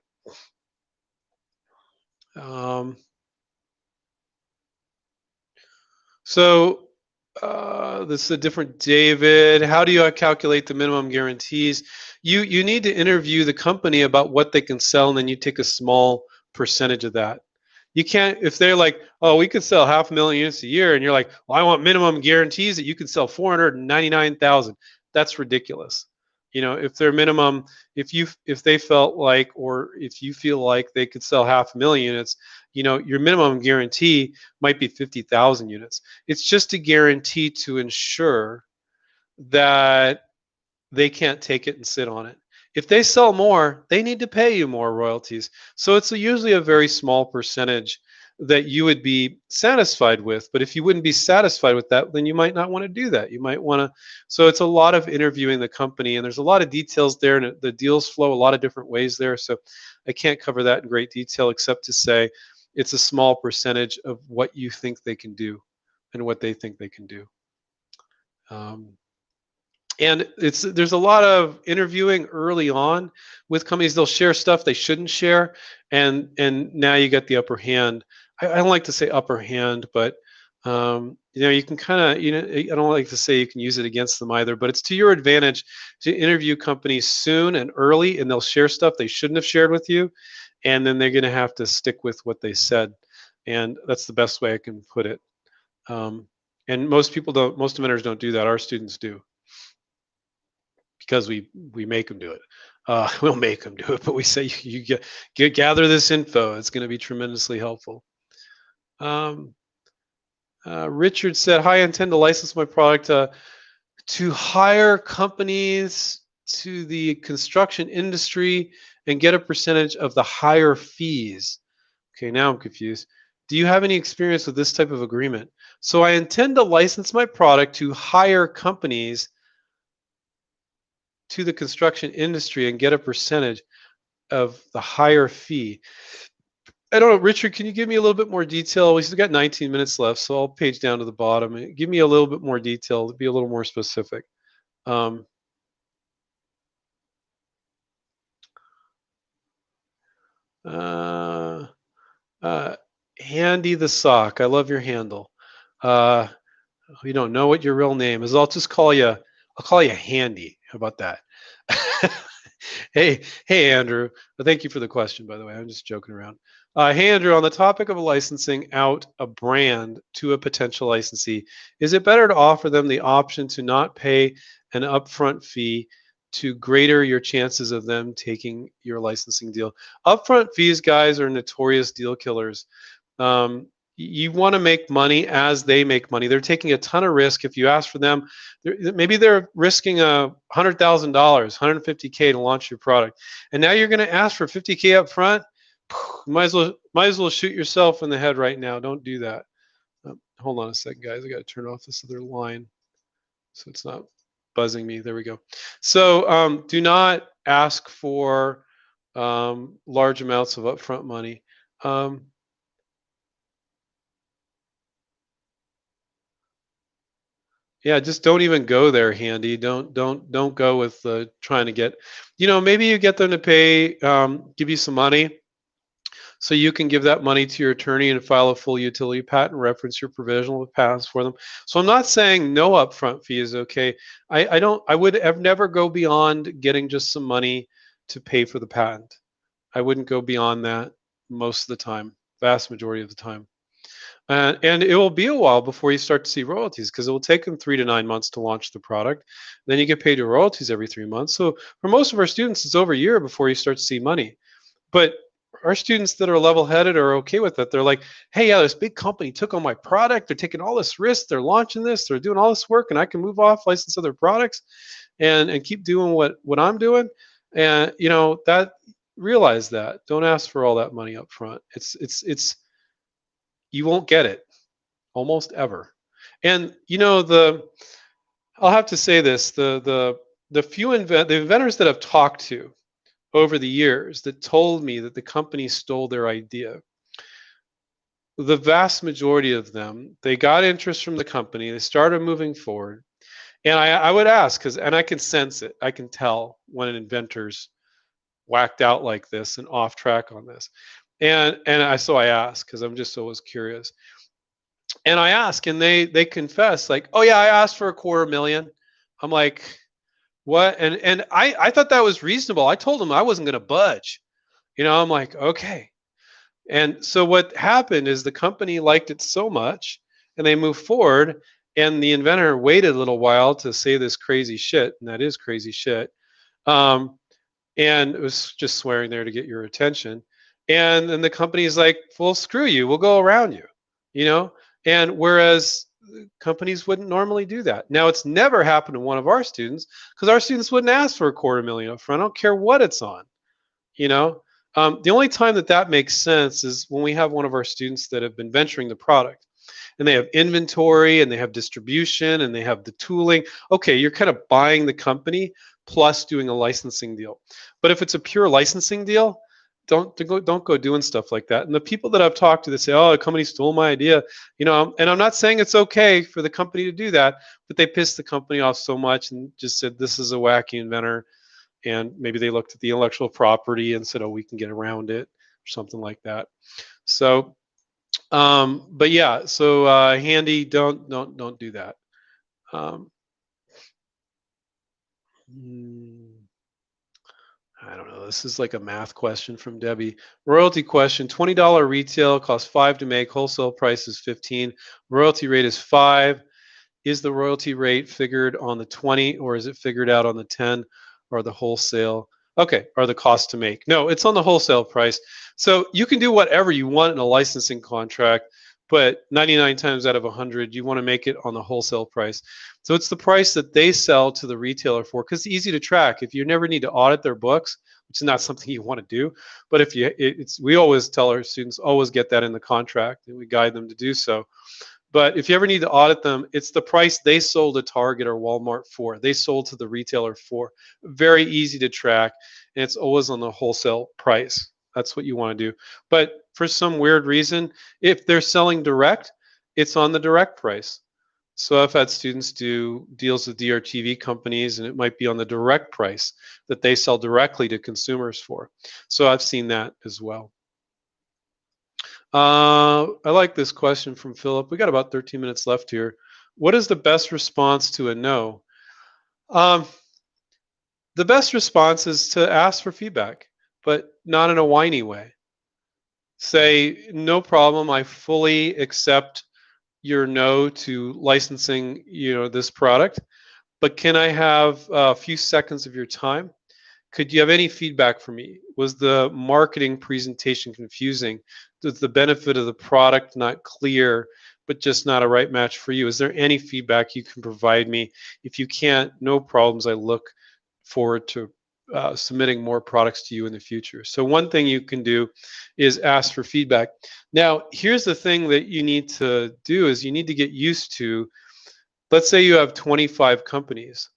This is a different David. How do you calculate the minimum guarantees? You need to interview the company about what they can sell, and then you take a small percentage of that. You can't, if they're like, oh, we could sell 500,000 units a year, and you're like, well, I want minimum guarantees that you can sell 499,000. That's ridiculous. If their minimum, if they felt like, or if you feel like they could sell 500,000 units, your minimum guarantee might be 50,000 units. It's just a guarantee to ensure that they can't take it and sit on it. If they sell more, they need to pay you more royalties. So it's usually a very small percentage that you would be satisfied with. But if you wouldn't be satisfied with that, then you might not want to do that. You might want to. So it's a lot of interviewing the company, and there's a lot of details there, and the deals flow a lot of different ways there. So I can't cover that in great detail, except to say it's a small percentage of what you think they can do and what they think they can do. And there's a lot of interviewing early on with companies. They'll share stuff they shouldn't share, and now you get the upper hand. I don't like to say upper hand, but you can kind of, I don't like to say you can use it against them either, but it's to your advantage to interview companies soon and early, and they'll share stuff they shouldn't have shared with you, and then they're going to have to stick with what they said, and that's the best way I can put it. And most inventors don't do that. Our students do, because we make them do it. We'll make them do it, but we say you gather this info. It's going to be tremendously helpful. Richard said, "Hi, I intend to license my product to hire companies to the construction industry and get a percentage of the higher fees." Okay, now I'm confused. Do you have any experience with this type of agreement? So I intend to license my product to hire companies to the construction industry and get a percentage of the higher fee. I don't know, Richard, can you give me a little bit more detail? We still got 19 minutes left, so I'll page down to the bottom. Give me a little bit more detail, to be a little more specific. Handy the sock. I love your handle. We don't know what your real name is. I'll call you Handy. How about that? Hey, Andrew. Thank you for the question, by the way. I'm just joking around. Hey, Andrew, on the topic of licensing out a brand to a potential licensee, is it better to offer them the option to not pay an upfront fee to greater your chances of them taking your licensing deal? Upfront fees, guys, are notorious deal killers. You want to make money as they make money. They're taking a ton of risk. If you ask for them, maybe they're risking $100,000, $150K to launch your product, and now you're going to ask for $50K up front. Might as well shoot yourself in the head right now. Don't do that. Hold on a second, guys. I got to turn off this other line so it's not buzzing me. There we go. So do not ask for large amounts of upfront money. Yeah, just don't even go there, Handy. Don't go with trying to get, maybe you get them to pay, give you some money, so you can give that money to your attorney and file a full utility patent, reference your provisional patents for them. So I'm not saying no upfront fee is okay. I would never go beyond getting just some money to pay for the patent. I wouldn't go beyond that most of the time, vast majority of the time. And it will be a while before you start to see royalties, because it will take them 3 to 9 months to launch the product. Then you get paid your royalties every 3 months. So for most of our students, it's over a year before you start to see money. But our students that are level-headed are okay with it. They're like, hey, yeah, this big company took on my product. They're taking all this risk. They're launching this. They're doing all this work, and I can move off, license other products, and keep doing what I'm doing. And that, realize that. Don't ask for all that money up front. It's you won't get it almost ever. And I'll have to say this: the inventors that I've talked to over the years that told me that the company stole their idea, the vast majority of them, they got interest from the company, they started moving forward, and I would ask, and I can sense it, I can tell when an inventor's whacked out like this and off track on this, so I ask, because I'm just always curious, and I ask, and they confess, like, oh yeah, I asked for $250,000. I'm like, what? And I thought that was reasonable. I told them I wasn't going to budge. I'm like, okay. And so what happened is the company liked it so much and they moved forward, and the inventor waited a little while to say this crazy shit, and that is crazy shit. Um, and it was just swearing there to get your attention. And then the company's like, well, screw you, we'll go around you, you know? And whereas companies wouldn't normally do that. Now, it's never happened to one of our students because our students wouldn't ask for a $250,000 up front. I don't care what it's on, you know? The only time that that makes sense is when we have one of our students that have been venturing the product and they have inventory and they have distribution and they have the tooling. Okay, you're kind of buying the company plus doing a licensing deal. But if it's a pure licensing deal, don't go doing stuff like that. And the people that I've talked to that say, "Oh, the company stole my idea," and I'm not saying it's okay for the company to do that, but they pissed the company off so much and just said, "This is a wacky inventor," and maybe they looked at the intellectual property and said, "Oh, we can get around it," or something like that. So but yeah, so Handy, don't do that. Um, mm, I don't know. This is like a math question from Debbie. Royalty question: $20 retail costs 5 to make. Wholesale price is 15. Royalty rate is 5. Is the royalty rate figured on the 20, or is it figured out on the 10, or the wholesale? Okay, or the cost to make? No, it's on the wholesale price. So you can do whatever you want in a licensing contract, but 99 times out of 100, you want to make it on the wholesale price. So it's the price that they sell to the retailer for, because it's easy to track. If you never need to audit their books, which is not something you want to do, but if we always tell our students, always get that in the contract, and we guide them to do so. But if you ever need to audit them, it's the price they sold to Target or Walmart for. They sold to the retailer for. Very easy to track, and it's always on the wholesale price. That's what you want to do. But for some weird reason, if they're selling direct, it's on the direct price. So I've had students do deals with DRTV companies, and it might be on the direct price that they sell directly to consumers for. So I've seen that as well. I like this question from Philip. We got about 13 minutes left here. What is the best response to a no? Um, the best response is to ask for feedback, but not in a whiny way. Say, no problem. I fully accept your no to licensing, this product, but can I have a few seconds of your time? Could you have any feedback for me? Was the marketing presentation confusing? Was the benefit of the product not clear, but just not a right match for you? Is there any feedback you can provide me? If you can't, no problems. I look forward to submitting more products to you in the future. So one thing you can do is ask for feedback. Now, here's the thing that you need to do is you need to get used to, let's say you have 25 companies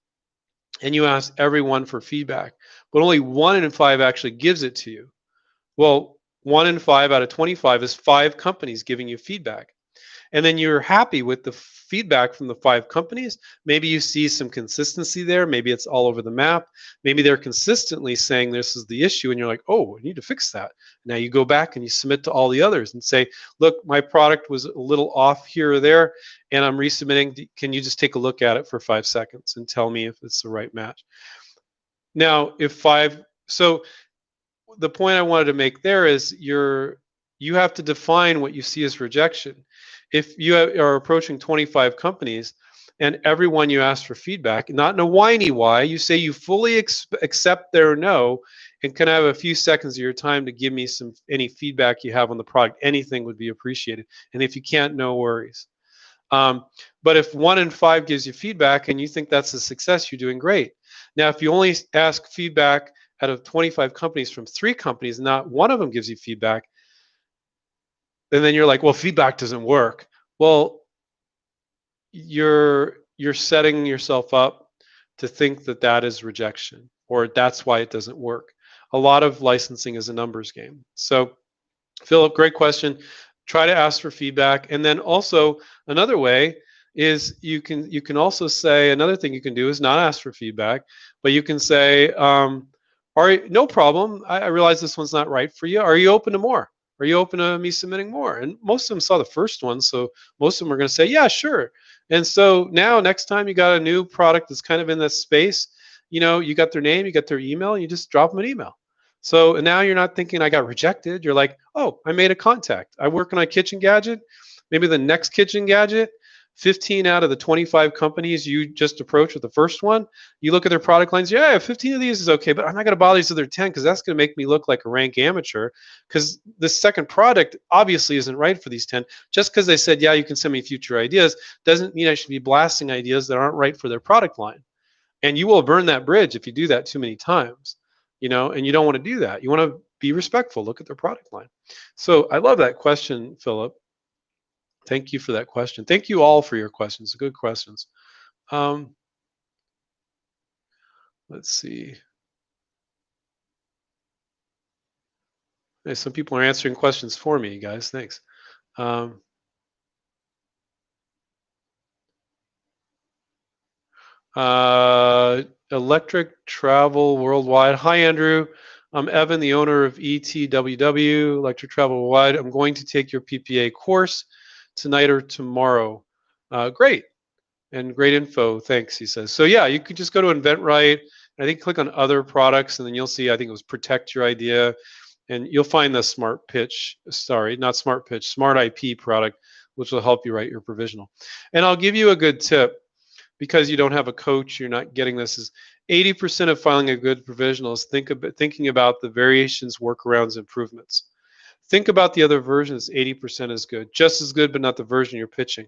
and you ask everyone for feedback, but only 1 in 5 actually gives it to you. Well, 1 in 5 out of 25 is 5 companies giving you feedback. And then you're happy with the feedback from the 5 companies. Maybe you see some consistency there. Maybe it's all over the map. Maybe they're consistently saying this is the issue, and you're like, oh, I need to fix that. Now you go back and you submit to all the others and say, look, my product was a little off here or there, and I'm resubmitting. Can you just take a look at it for 5 seconds and tell me if it's the right match? Now, so the point I wanted to make there is you have to define what you see as rejection. If you are approaching 25 companies and everyone you ask for feedback, not in a whiny way, you say you fully accept their no, and can I have a few seconds of your time to give me any feedback you have on the product? Anything would be appreciated. And if you can't, no worries. But if 1 in 5 gives you feedback and you think that's a success, you're doing great. Now, if you only ask feedback out of 25 companies from 3 companies, not one of them gives you feedback, and then you're like, well, feedback doesn't work. Well, you're setting yourself up to think that that is rejection, or that's why it doesn't work. A lot of licensing is a numbers game. So, Philip, great question. Try to ask for feedback, and then also another way is you can also say, another thing you can do is not ask for feedback, but you can say, no problem. I realize this one's not right for you. Are you open to more? Are you open to me submitting more? And most of them saw the first one, so most of them are going to say, yeah, sure. And so now, next time you got a new product that's kind of in this space, you got their name, you got their email, and you just drop them an email. So now you're not thinking I got rejected. You're like, oh, I made a contact. I work on a kitchen gadget. Maybe the next kitchen gadget, 15 out of the 25 companies you just approached with the first one, you look at their product lines. Yeah, 15 of these is okay, but I'm not going to bother these other 10 because that's going to make me look like a rank amateur. Because the second product obviously isn't right for these 10. Just because they said, yeah, you can send me future ideas, doesn't mean I should be blasting ideas that aren't right for their product line. And you will burn that bridge if you do that too many times, and you don't want to do that. You want to be respectful, look at their product line. So I love that question, Philip. Thank you for that question. Thank you all for your questions, good questions. um, let's see. Hey, some people are answering questions for me, guys. Thanks. um, Uh, Electric Travel Worldwide. Hi, Andrew. I'm Evan, the owner of ETWW, Electric Travel Worldwide. I'm going to take your PPA course tonight or tomorrow. Great. And great info. Thanks, he says. So, yeah, you could just go to InventRight. I think click on other products, and then you'll see, I think it was protect your idea. And you'll find the smart pitch, sorry, not smart pitch, smart IP product, which will help you write your provisional. And I'll give you a good tip because you don't have a coach, you're not getting this, is 80% of filing a good provisional is thinking about the variations, workarounds, improvements. Think about the other versions. 80% is good, just as good, but not the version you're pitching.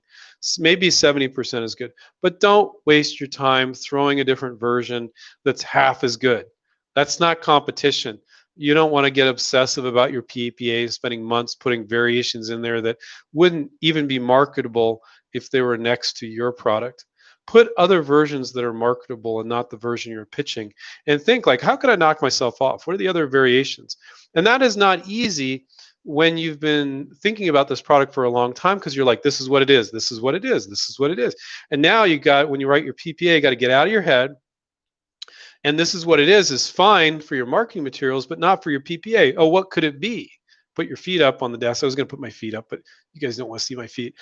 Maybe 70% is good, but don't waste your time throwing a different version that's half as good. That's not competition. You don't want to get obsessive about your PPA, spending months putting variations in there that wouldn't even be marketable if they were next to your product. Put other versions that are marketable and not the version you're pitching, and think like, how could I knock myself off? What are the other variations? And that is not easy when you've been thinking about this product for a long time, because you're like, this is what it is, this is what it is, this is what it is. And now you got, when you write your PPA, you got to get out of your head. And this is what it is fine for your marketing materials, but not for your PPA. Oh, what could it be? Put your feet up on the desk. I was going to put my feet up, but you guys don't want to see my feet.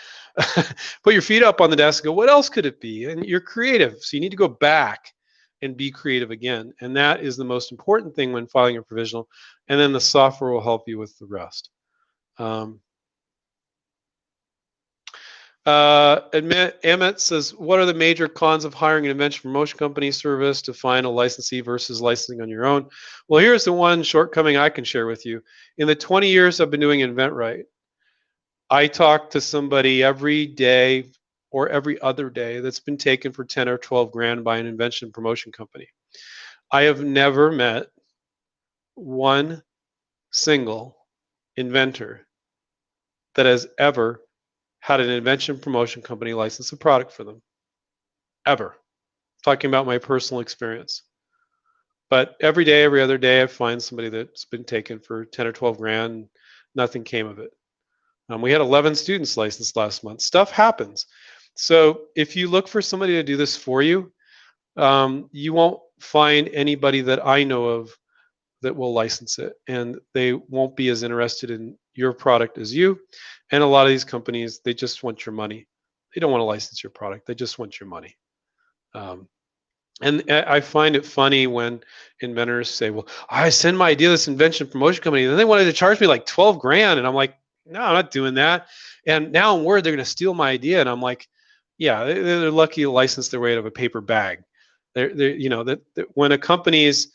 Put your feet up on the desk and go, what else could it be? And you're creative. So you need to go back and be creative again. And that is the most important thing when filing a provisional. And then the software will help you with the rest. Emmett says, what are the major cons of hiring an invention promotion company service to find a licensee versus licensing on your own? Well, here's the one shortcoming I can share with you. In the 20 years I've been doing InventRight, I talk to somebody every day or every other day that's been taken for 10 or 12 grand by an invention promotion company. I have never met one single inventor that has ever had an invention promotion company license a product for them, ever. Talking about my personal experience. But every day, every other day, I find somebody that's been taken for 10 or 12 grand. Nothing came of it. We had 11 students licensed last month. Stuff happens. So if you look for somebody to do this for you, you won't find anybody that I know of that will license it, and they won't be as interested in your product as you. And a lot of these companies, they just want your money. They don't want to license your product. They just want your money. And I find it funny when inventors say, well, I send my idea to this invention promotion company, and then they wanted to charge me like 12 grand. And I'm like, no, I'm not doing that. And now I'm worried they're going to steal my idea. And I'm like, yeah, they're lucky to license their way out of a paper bag. When companies,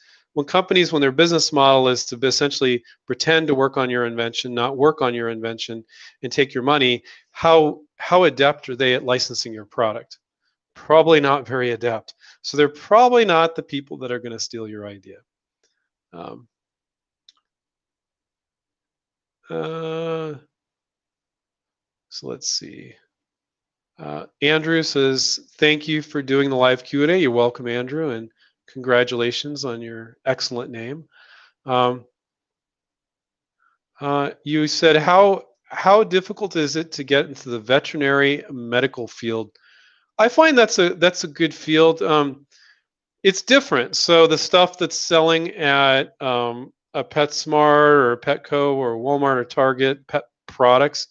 when their business model is to essentially pretend to work on your invention, not work on your invention, and take your money, how adept are they at licensing your product? Probably not very adept. So they're probably not the people that are going to steal your idea. So let's see. Andrew says, thank you for doing the live Q&A. You're welcome, Andrew, and congratulations on your excellent name. You said, how difficult is it to get into the veterinary medical field? I find that's a good field. It's different. So the stuff that's selling at a PetSmart or Petco or Walmart or Target, pet products,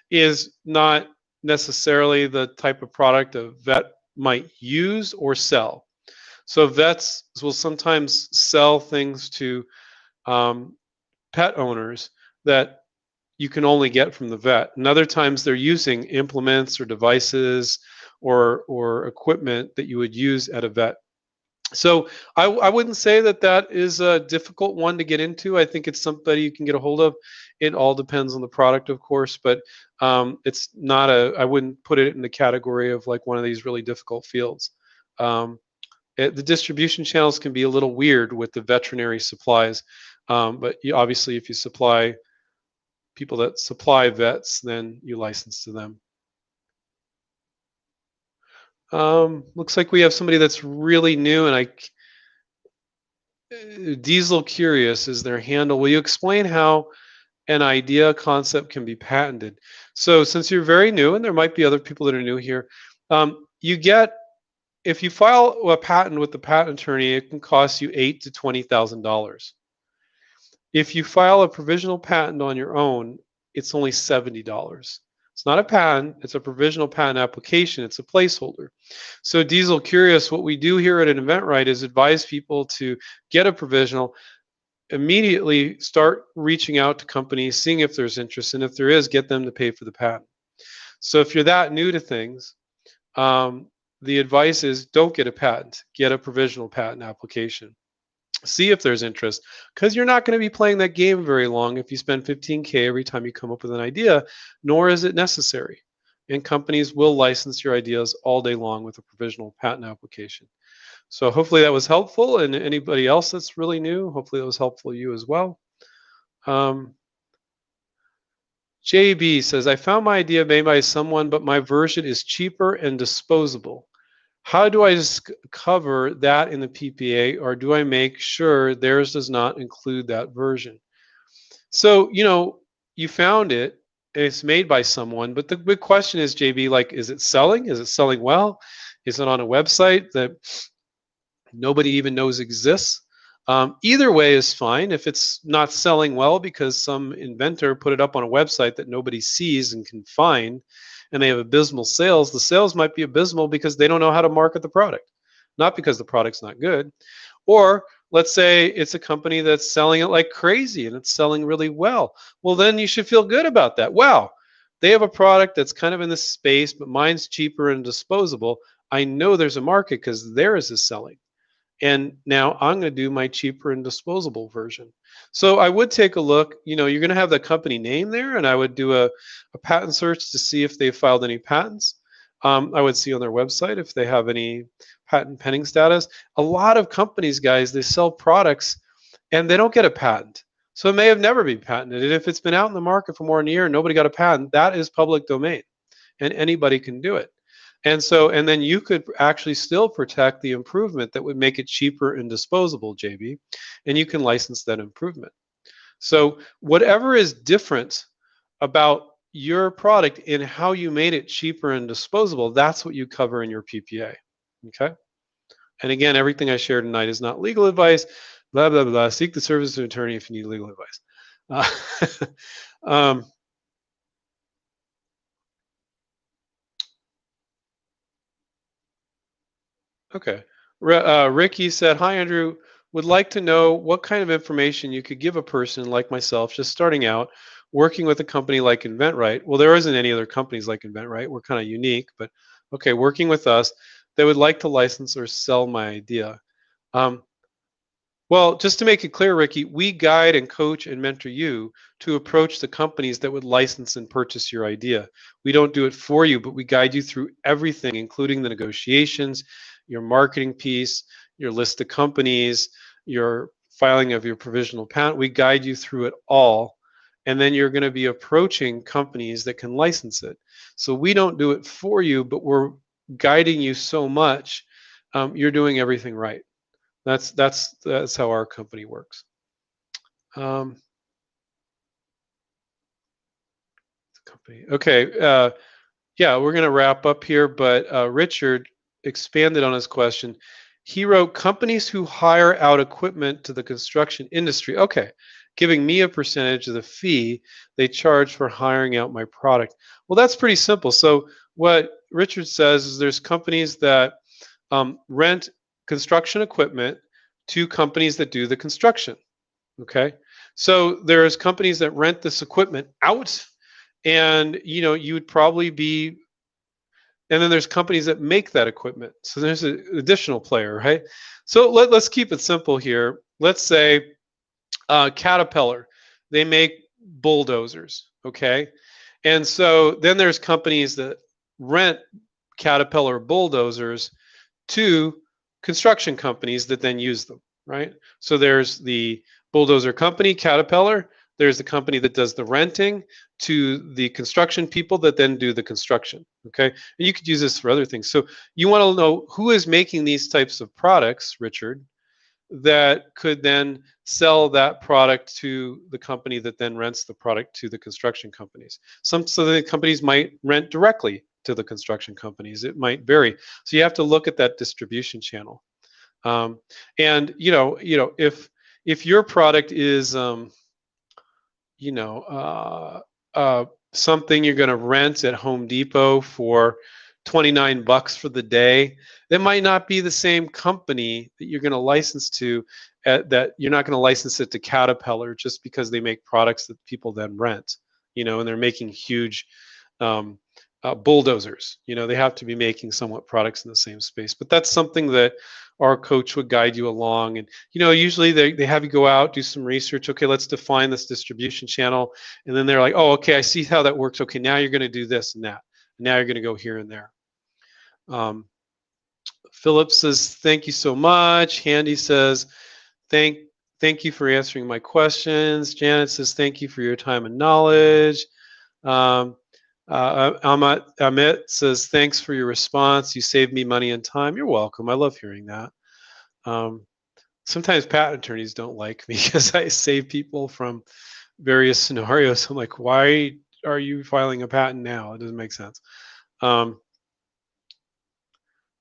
is not necessarily the type of product a vet might use or sell. So vets will sometimes sell things to pet owners that you can only get from the vet. And other times they're using implements or devices or equipment that you would use at a vet. So I wouldn't say that that is a difficult one to get into. I think it's somebody you can get a hold of. It all depends on the product, of course, but it's not a. I wouldn't put it in the category of like one of these really difficult fields. Um, the distribution channels can be a little weird with the veterinary supplies, but obviously, if you supply people that supply vets, then you license to them. Looks like we have somebody that's really new, and Diesel Curious is their handle. Will you explain how an idea concept can be patented? So, since you're very new, and there might be other people that are new here, you get if you file a patent with the patent attorney, it can cost you $8,000 to $20,000. If you file a provisional patent on your own, it's only $70. It's not a patent, it's a provisional patent application, it's a placeholder. So Diesel Curious, what we do here at InventRight is advise people to get a provisional, immediately start reaching out to companies, seeing if there's interest, and if there is, get them to pay for the patent. So if you're that new to things, the advice is don't get a patent, get a provisional patent application. See if there's interest, because you're not going to be playing that game very long if you spend 15K every time you come up with an idea, nor is it necessary. And companies will license your ideas all day long with a provisional patent application. So hopefully that was helpful. And anybody else that's really new, hopefully that was helpful to you as well. JB says, I found my idea made by someone, but my version is cheaper and disposable. How do I cover that in the PPA, or do I make sure theirs does not include that version? So, you found it, and it's made by someone, but the big question is, JB, like, is it selling? Is it selling well? Is it on a website that nobody even knows exists? Either way is fine. If it's not selling well because some inventor put it up on a website that nobody sees and can find, and they have abysmal sales, the sales might be abysmal because they don't know how to market the product, not because the product's not good. Or let's say it's a company that's selling it like crazy and it's selling really well. Well, then you should feel good about that. Wow, they have a product that's kind of in this space, but mine's cheaper and disposable. I know there's a market because theirs is selling. And now I'm going to do my cheaper and disposable version. So I would take a look, you're going to have the company name there, and I would do a patent search to see if they filed any patents. I would see on their website if they have any patent pending status. A lot of companies, guys, they sell products and they don't get a patent. So it may have never been patented. And if it's been out in the market for more than a year and nobody got a patent, that is public domain and anybody can do it. And then you could actually still protect the improvement that would make it cheaper and disposable, JB, and you can license that improvement. So whatever is different about your product in how you made it cheaper and disposable, that's what you cover in your PPA, okay? And again, everything I shared tonight is not legal advice, blah, blah, blah. Seek the service of an attorney if you need legal advice. Okay. Ricky said, hi, Andrew. Would like to know what kind of information you could give a person like myself just starting out, working with a company like InventRight. Well, there isn't any other companies like InventRight. We're kind of unique, but okay, working with us, they would like to license or sell my idea. Well, just to make it clear, Ricky, we guide and coach and mentor you to approach the companies that would license and purchase your idea. We don't do it for you, but we guide you through everything, including the negotiations, your marketing piece, your list of companies, your filing of your provisional patent. We guide you through it all. And then you're going to be approaching companies that can license it. So we don't do it for you, but we're guiding you so much, you're doing everything right. That's how our company works. Okay, yeah, we're going to wrap up here, but Richard expanded on his question. He wrote, companies who hire out equipment to the construction industry. Okay, giving me a percentage of the fee they charge for hiring out my product. Well, that's pretty simple. So what Richard says is there's companies that rent construction equipment to companies that do the construction. Okay, so there's companies that rent this equipment out, and you would probably be, and then there's companies that make that equipment. So there's an additional player, right? So let's keep it simple here. Let's say Caterpillar, they make bulldozers, okay? And so then there's companies that rent Caterpillar bulldozers to construction companies that then use them, right? So there's the bulldozer company, Caterpillar. There's the company that does the renting to the construction people that then do the construction, okay? And you could use this for other things. So you want to know who is making these types of products, Richard, that could then sell that product to the company that then rents the product to the construction companies. So the companies might rent directly to the construction companies. It might vary. So you have to look at that distribution channel. And if your product is you know, something you're going to rent at Home Depot for 29 bucks for the day, that might not be the same company that you're going to license to, that you're not going to license it to Caterpillar just because they make products that people then rent, and they're making huge um, bulldozers. They have to be making somewhat products in the same space. But that's something that our coach would guide you along. And usually they have you go out, do some research. Okay, let's define this distribution channel. And then they're like, oh, okay, I see how that works. Okay, now you're going to do this and that. Now you're going to go here and there. Philip says, thank you so much. Handy says, thank you for answering my questions. Janet says, thank you for your time and knowledge. Amit says, thanks for your response. You saved me money and time. You're welcome. I love hearing that. Sometimes patent attorneys don't like me because I save people from various scenarios. I'm like, why are you filing a patent now? It doesn't make sense.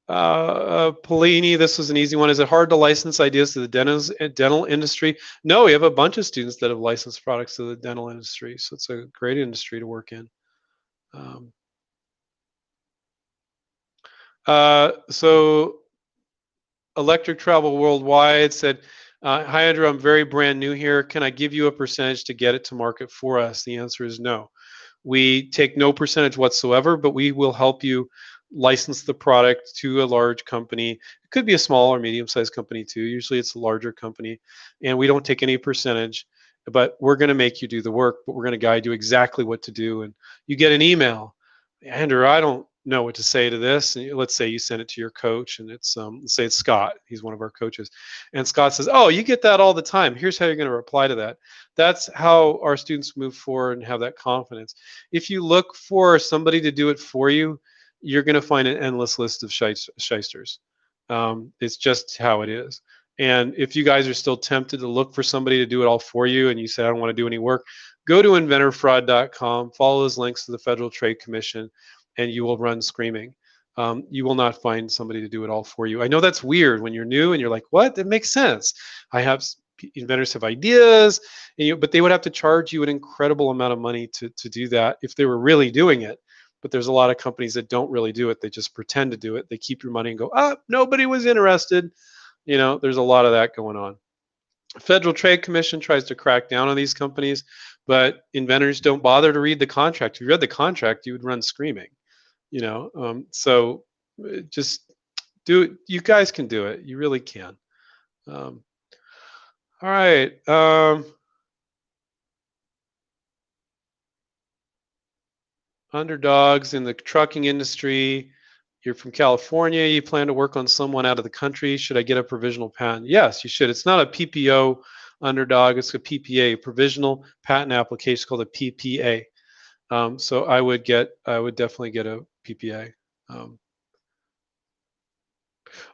Polini, this was an easy one. Is it hard to license ideas to the dental industry? No, we have a bunch of students that have licensed products to the dental industry. So it's a great industry to work in. So Electric Travel Worldwide said, hi, Andrew, I'm very brand new here. Can I give you a percentage to get it to market for us? The answer is no. We take no percentage whatsoever, but we will help you license the product to a large company. It could be a small or medium-sized company too. Usually it's a larger company, and we don't take any percentage, but we're going to make you do the work, but we're going to guide you exactly what to do. And you get an email, Andrew, I don't know what to say to this. And let's say you send it to your coach, and it's let's say it's Scott. He's one of our coaches, and Scott says, "Oh, you get that all the time. Here's how you're going to reply to that." That's how our students move forward and have that confidence. If you look for somebody to do it for you, you're going to find an endless list of shysters. It's just how it is. And if you guys are still tempted to look for somebody to do it all for you, and you say, "I don't want to do any work," go to inventorfraud.com, follow those links to the Federal Trade Commission, and you will run screaming. You will not find somebody to do it all for you. I know that's weird when you're new and you're like, what? That makes sense. Inventors have ideas, but they would have to charge you an incredible amount of money to do that if they were really doing it. But there's a lot of companies that don't really do it. They just pretend to do it. They keep your money and go, nobody was interested. There's a lot of that going on. Federal Trade Commission tries to crack down on these companies, but inventors don't bother to read the contract. If you read the contract, you would run screaming. So just do it. You guys can do it. You really can. All right. Underdogs in the trucking industry. You're from California. You plan to work on someone out of the country. Should I get a provisional patent? Yes, you should. It's not a PPO underdog. It's a PPA, provisional patent application, called a PPA. So I would definitely get a PPA. All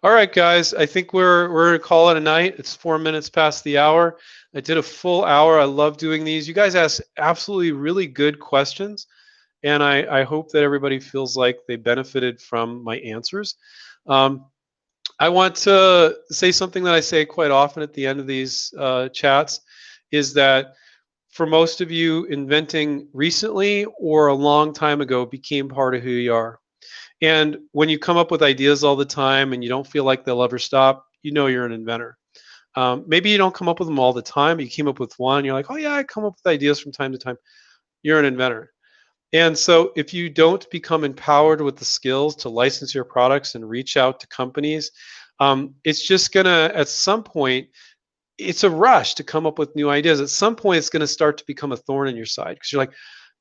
right, guys. I think we're gonna call it a night. It's 4 minutes past the hour. I did a full hour. I love doing these. You guys asked absolutely really good questions, and I hope that everybody feels like they benefited from my answers. I want to say something that I say quite often at the end of these chats, is that for most of you, inventing recently or a long time ago became part of who you are. And when you come up with ideas all the time and you don't feel like they'll ever stop, you're an inventor. Maybe you don't come up with them all the time, but you came up with one. You're like, oh yeah, I come up with ideas from time to time. You're an inventor. And so if you don't become empowered with the skills to license your products and reach out to companies, it's just gonna, at some point, it's a rush to come up with new ideas. At some point, it's gonna start to become a thorn in your side because you're like,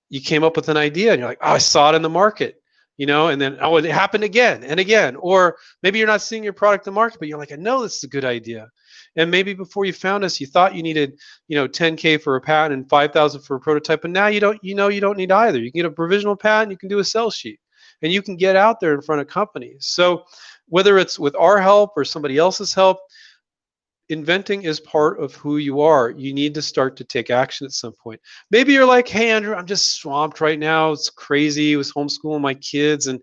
you came up with an idea and you're like, oh, I saw it in the market, and then, oh, it happened again and again. Or maybe you're not seeing your product in the market, but you're like, I know this is a good idea. And maybe before you found us, you thought you needed, 10K for a patent and 5,000 for a prototype, but now you don't need either. You can get a provisional patent, you can do a sell sheet, and you can get out there in front of companies. So whether it's with our help or somebody else's help, inventing is part of who you are. You need to start to take action at some point. Maybe you're like, hey Andrew, I'm just swamped right now. It's crazy. I was homeschooling my kids and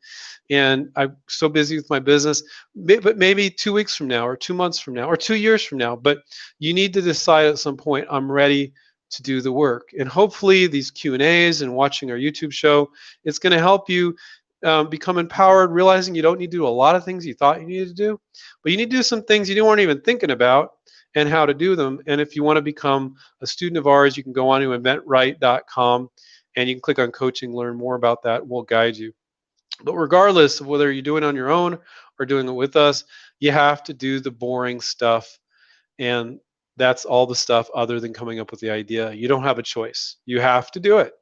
I'm so busy with my business. But maybe 2 weeks from now or 2 months from now or 2 years from now. But you need to decide at some point, I'm ready to do the work. And hopefully these Q&As and watching our YouTube show, it's going to help you become empowered, realizing you don't need to do a lot of things you thought you needed to do, but you need to do some things you weren't even thinking about and how to do them. And if you want to become a student of ours, you can go on to InventRight.com and you can click on coaching, learn more about that. We'll guide you. But regardless of whether you're doing it on your own or doing it with us, you have to do the boring stuff. And that's all the stuff other than coming up with the idea. You don't have a choice. You have to do it.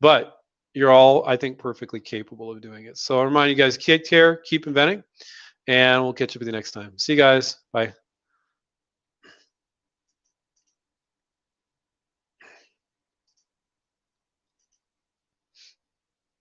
But you're all, I think, perfectly capable of doing it. So I remind you guys, take care, keep inventing, and we'll catch up with you next time. See you guys. Bye.